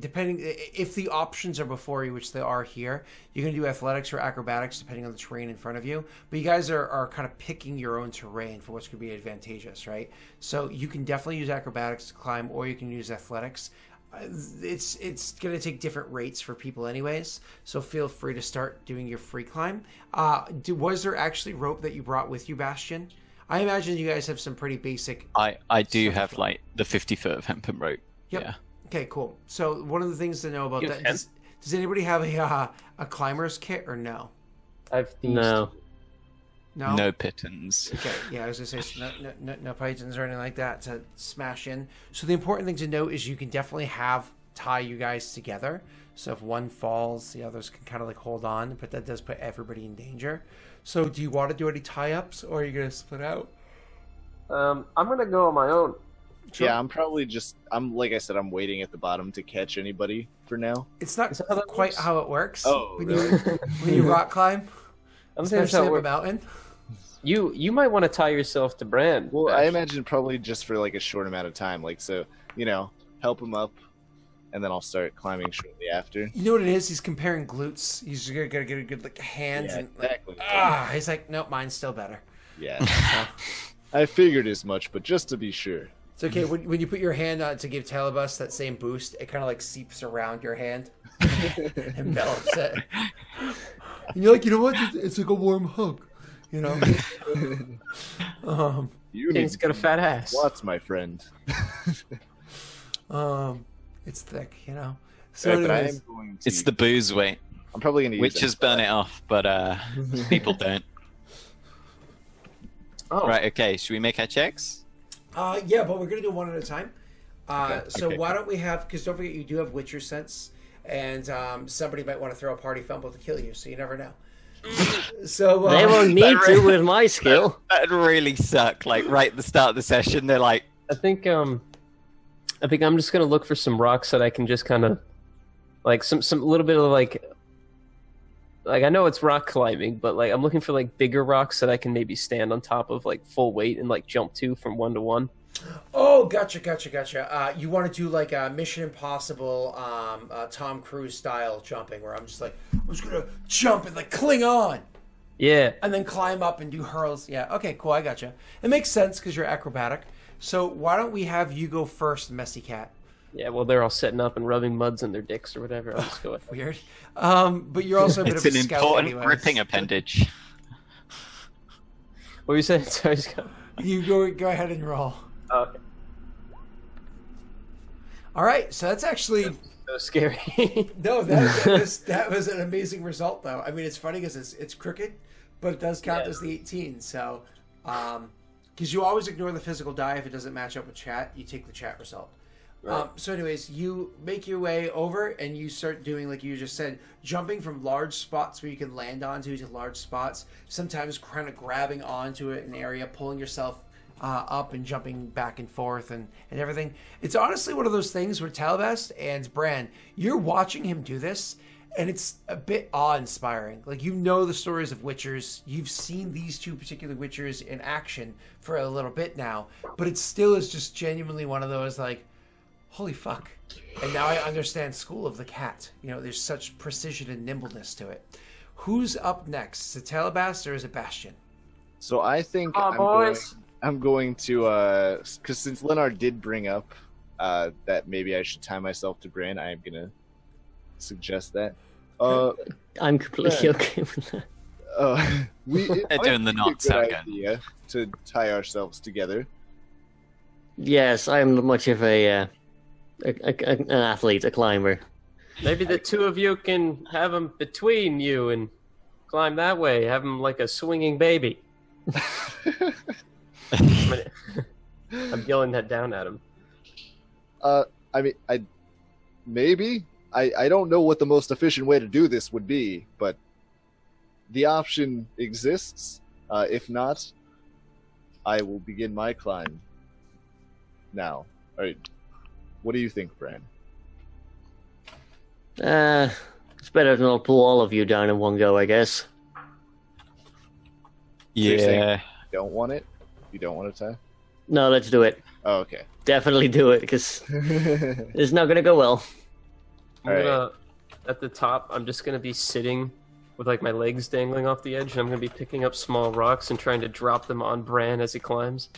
Speaker 1: depending if the options are before you, which they are here, you can do athletics or acrobatics depending on the terrain in front of you. But you guys are kind of picking your own terrain for what's going to be advantageous, right? So you can definitely use acrobatics to climb, or you can use athletics. It's going to take different rates for people anyways, so feel free to start doing your free climb. Was there actually rope that you brought with you, Bastion? I imagine you guys have some pretty basic...
Speaker 3: I do have like the 50-foot of hempen rope.
Speaker 1: Yep.
Speaker 3: Yeah.
Speaker 1: Okay, cool. So one of the things to know about
Speaker 5: You
Speaker 1: that...
Speaker 5: can?
Speaker 1: Does anybody have a climber's kit or no?
Speaker 5: I've thieves.
Speaker 2: No.
Speaker 1: No?
Speaker 3: No pittons.
Speaker 1: Okay, yeah, I was going to say no pythons or anything like that to smash in. So the important thing to note is you can definitely tie you guys together. So if one falls, the others can kind of like hold on, but that does put everybody in danger. So do you want to do any tie-ups, or are you going to split out?
Speaker 5: I'm gonna go on my own.
Speaker 1: Sure.
Speaker 4: Yeah, I'm probably like I said, I'm waiting at the bottom to catch anybody for now.
Speaker 1: It's not
Speaker 5: Is that how that
Speaker 1: quite
Speaker 5: works?
Speaker 1: how it works.
Speaker 4: Oh,
Speaker 1: when
Speaker 4: really?
Speaker 1: when you rock climb,
Speaker 5: I'm saying that's
Speaker 1: especially
Speaker 5: how it
Speaker 1: up a
Speaker 5: works.
Speaker 1: mountain.
Speaker 5: You might want to tie yourself to Bran.
Speaker 4: Well, I
Speaker 5: Bash.
Speaker 4: imagine probably just for like a short amount of time, like so, help him up, and then I'll start climbing shortly after.
Speaker 1: You know what it is? He's comparing glutes. He's gonna get a good like hands
Speaker 4: Yeah,
Speaker 1: and like,
Speaker 4: exactly.
Speaker 1: he's like, nope, mine's still better.
Speaker 4: Yeah, I figured as much, but just to be sure.
Speaker 1: It's okay when you put your hand on to give Taalubast that same boost, it kind of like seeps around your hand, envelops it. And you're like, you know what? It's like a warm hug, you know.
Speaker 4: You
Speaker 5: King's
Speaker 4: need
Speaker 5: got a fat ass.
Speaker 4: lots, my friend.
Speaker 1: It's thick, you know. So
Speaker 4: Right, but I
Speaker 1: anyways,
Speaker 4: am going to.
Speaker 3: It's the booze weight.
Speaker 4: I'm probably going to use
Speaker 3: Witches burn it off, but people don't.
Speaker 5: Oh,
Speaker 3: Right, okay, should we make our checks?
Speaker 1: yeah, but we're gonna do one at a time. So
Speaker 3: okay.
Speaker 1: why don't we have? Because don't forget, you do have Witcher sense, and somebody might want to throw a party fumble to kill you, so you never know. So
Speaker 2: They won't need to with my skill.
Speaker 3: That'd really suck. Like right at the start of the session, they're like,
Speaker 5: I think I'm just gonna look for some rocks that I can just kind of like some little bit of like I know it's rock climbing, but like I'm looking for like bigger rocks that I can maybe stand on top of like full weight and like jump to from 1 to 1.
Speaker 1: Oh, gotcha. You want to do like a Mission Impossible, Tom Cruise style jumping, where I'm just gonna jump and like cling on,
Speaker 5: Yeah.
Speaker 1: and then climb up and do hurls. Yeah, okay, cool, I gotcha. It makes sense because you're acrobatic. So why don't we have you go first, Messy Cat?
Speaker 5: Yeah, well, they're all setting up and rubbing muds in their dicks or whatever. I'll just go with
Speaker 1: Weird. But you're also a bit
Speaker 3: it's
Speaker 1: of a
Speaker 3: an
Speaker 1: scout
Speaker 3: important
Speaker 1: anyways.
Speaker 3: gripping appendage.
Speaker 5: What were you saying? Sorry, Scott.
Speaker 1: You go ahead and roll.
Speaker 5: Oh, okay.
Speaker 1: All right, so that's actually
Speaker 5: So scary.
Speaker 1: no. That was an amazing result, though. I mean, it's funny because it's crooked, but it does count
Speaker 5: Yeah.
Speaker 1: as the 18. So, because you always ignore the physical die if it doesn't match up with chat, you take the chat result.
Speaker 5: Right.
Speaker 1: So, anyways, you make your way over and you start doing like you just said, jumping from large spots where you can land onto to large spots. Sometimes kind of grabbing onto an area, pulling yourself up and jumping back and forth and everything. It's honestly one of those things where Taalubast and Bran, you're watching him do this, and it's a bit awe-inspiring. Like, you know the stories of Witchers. You've seen these two particular Witchers in action for a little bit now, but it still is just genuinely one of those, like, holy fuck. And now I understand School of the Cat. You know, there's such precision and nimbleness to it. Who's up next? Is it Taalubast or is it Bastion?
Speaker 4: So I think I'm going to, because since Leonard did bring up that maybe I should tie myself to Bran, I am going to suggest that.
Speaker 2: I'm completely okay with that.
Speaker 3: They're doing the knots out again.
Speaker 4: idea to tie ourselves together.
Speaker 2: Yes, I'm much of an athlete, a climber.
Speaker 5: Maybe the two of you can have them between you and climb that way. Have him like a swinging baby. I'm yelling that down at him.
Speaker 4: I mean, I don't know what the most efficient way to do this would be, but the option exists. If not, I will begin my climb now. All right. What do you think, Bran?
Speaker 2: It's better than I'll pull all of you down in one go, I guess.
Speaker 4: You're saying
Speaker 3: Yeah.
Speaker 4: you don't want it? You don't want to tie?
Speaker 2: No, let's do it.
Speaker 4: Oh, okay.
Speaker 2: Definitely do it, because it's not going to go well.
Speaker 5: At the top, I'm just gonna be sitting with like my legs dangling off the edge, and I'm gonna be picking up small rocks and trying to drop them on Bran as he climbs.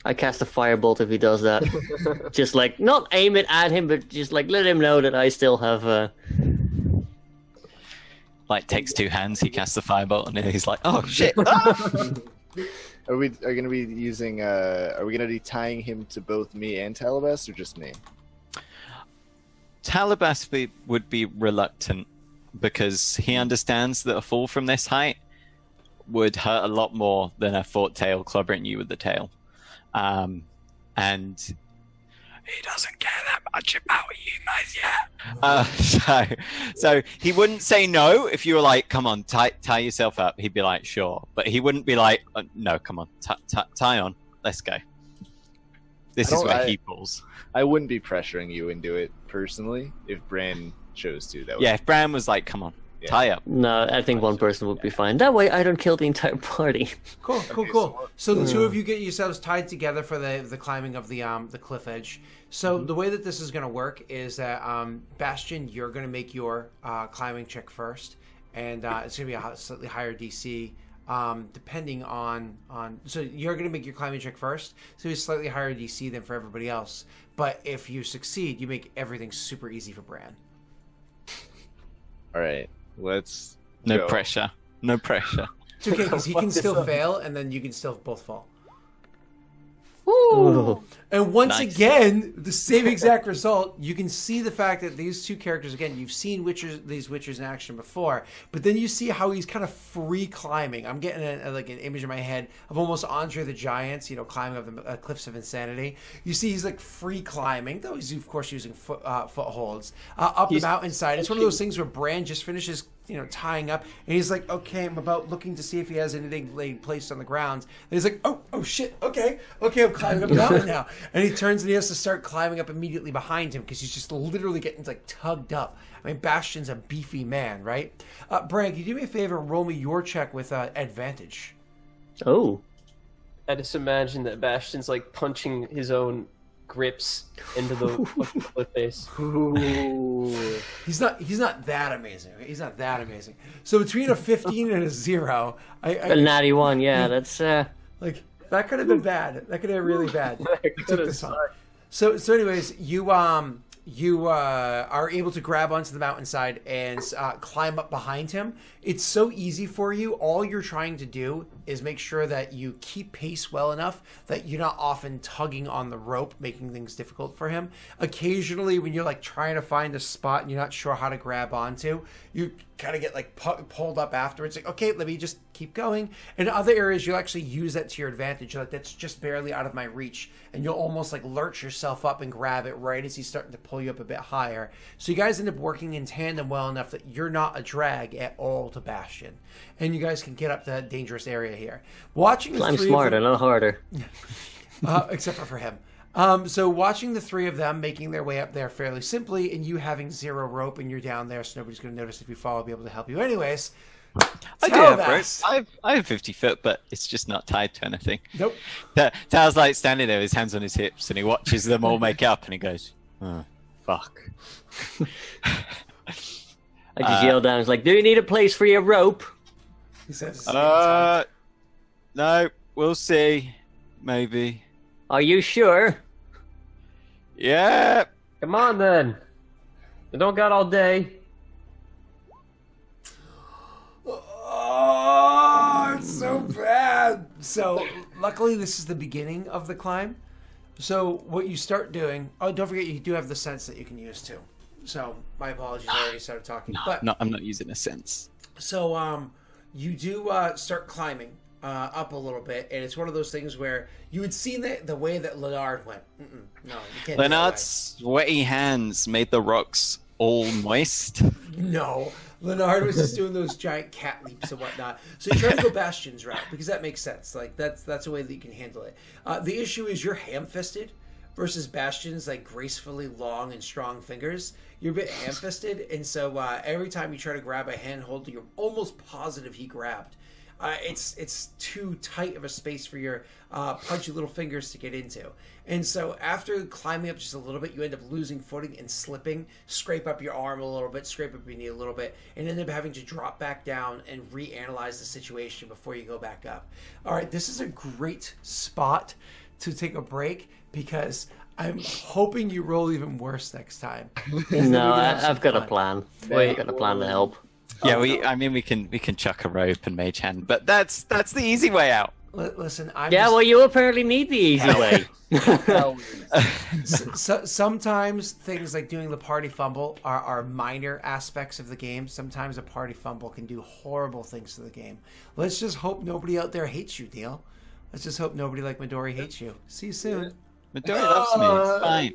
Speaker 2: I cast a firebolt if he does that. Just like, not aim it at him, but just like let him know that I still have...
Speaker 3: Like, takes two hands, he casts the firebolt, and then he's like, oh, shit. Ah!
Speaker 4: Are we going to be using? Are we going to be tying him to both me and Taalubast, or just me?
Speaker 3: Taalubast would be reluctant because he understands that a fall from this height would hurt a lot more than a forked tail clobbering you with the tail. And he doesn't care that much about you guys yet. So he wouldn't say no if you were like, come on, tie yourself up. He'd be like, sure. But he wouldn't be like, no, come on, tie on. Let's go. This is where he falls.
Speaker 4: I wouldn't be pressuring you into it personally if Bran chose to. That
Speaker 3: Yeah, if Bran was like, come on, tie up.
Speaker 2: No, I think one person would be fine. That way I don't kill the entire party.
Speaker 1: Cool. So the two of you get yourselves tied together for the climbing of the cliff edge. So the way that this is going to work is that Bastion, you're going to make your climbing check first, and it's going to be a slightly higher DC. Depending on so you're going to make your climbing check first, so it's slightly higher DC than for everybody else. But if you succeed, you make everything super easy for Bran.
Speaker 4: All right, let's
Speaker 3: No
Speaker 4: go.
Speaker 3: pressure. No pressure.
Speaker 1: It's okay because he can still fail, and then you can still both fall.
Speaker 2: Ooh.
Speaker 1: And once
Speaker 3: Nice.
Speaker 1: again, the same exact result. You can see the fact that these two characters, again, you've seen these Witchers in action before, but then you see how he's kind of free climbing. I'm getting an image in my head of almost Andre the Giant, climbing up the cliffs of insanity. You see he's like free climbing, though he's of course using footholds up the mountainside. It's one of those things where Bran just finishes tying up, and he's like, okay, I'm about looking to see if he has anything laid placed on the ground. And he's like, oh shit, okay, I'm climbing up the mountain now. And he turns and he has to start climbing up immediately behind him because he's just literally getting like tugged up. I mean, Bastion's a beefy man, right? Bran, can you do me a favor and roll me your check with advantage?
Speaker 2: Oh.
Speaker 5: I just imagine that Bastion's like punching his own grips into the cliff face.
Speaker 1: He's not that amazing. He's not that amazing. So between a 15 and a 0,
Speaker 2: A natty one, yeah, that's...
Speaker 1: like that could have been bad. That could have been really bad. You took this on. So anyways, you are able to grab onto the mountainside and climb up behind him. It's so easy for you. All you're trying to do is make sure that you keep pace well enough that you're not often tugging on the rope, making things difficult for him. Occasionally, when you're like trying to find a spot and you're not sure how to grab onto, you kind of get like pulled up afterwards. Like, okay, let me just keep going. In other areas, you'll actually use that to your advantage. You're like, that's just barely out of my reach. And you'll almost like lurch yourself up and grab it right as he's starting to pull you up a bit higher. So you guys end up working in tandem well enough that you're not a drag at all to Bastion. And you guys can get up to that dangerous area here. Watching the
Speaker 2: I'm
Speaker 1: three
Speaker 2: smarter,
Speaker 1: of them,
Speaker 2: not harder.
Speaker 1: except for him. So watching the three of them making their way up there fairly simply, and you having 0 rope and you're down there, so nobody's going to notice if you fall. I'll be able to help you anyways.
Speaker 3: I do have
Speaker 1: Taalubast.
Speaker 3: rope. I have 50 foot, but it's just not tied to anything.
Speaker 1: Nope.
Speaker 3: Tal's like standing there with his hands on his hips, and he watches them all make up, and he goes, oh, fuck.
Speaker 2: I just yell down, it's like, do you need a place for your rope?
Speaker 1: He says,
Speaker 3: no, we'll see. Maybe.
Speaker 2: Are you sure?
Speaker 3: Yeah.
Speaker 5: Come on then. I don't got all day.
Speaker 1: oh, it's so bad. So luckily this is the beginning of the climb. So what you start doing, don't forget you do have the sense that you can use too. So my apologies, I already started talking.
Speaker 3: I'm not using a sense.
Speaker 1: So you do start climbing up a little bit, and it's one of those things where you had seen the way that Leonard went. No, you can't.
Speaker 3: Leonard's sweaty hands made the rocks all moist.
Speaker 1: No, Leonard was just doing those giant cat leaps and whatnot. So you try to go Bastion's route because that makes sense. Like that's a way that you can handle it. The issue is you're ham-fisted versus Bastion's like gracefully long and strong fingers. You're a bit ham-fisted, and so every time you try to grab a handhold, you're almost positive he grabbed. It's too tight of a space for your punchy little fingers to get into. And so after climbing up just a little bit, you end up losing footing and slipping, scrape up your arm a little bit, scrape up your knee a little bit, and end up having to drop back down and reanalyze the situation before you go back up. All right, this is a great spot to take a break because I'm hoping you roll even worse next time.
Speaker 2: No, I've got a plan. I've got a plan to help.
Speaker 3: Yeah, we can chuck a rope and mage hand, but that's the easy way out.
Speaker 1: Listen,
Speaker 2: well, you apparently need the easy way.
Speaker 1: Sometimes things like doing the party fumble are minor aspects of the game. Sometimes a party fumble can do horrible things to the game. Let's just hope nobody out there hates you, Neil. Let's just hope nobody like Midori hates you. See you soon.
Speaker 3: Midori loves me. It's fine.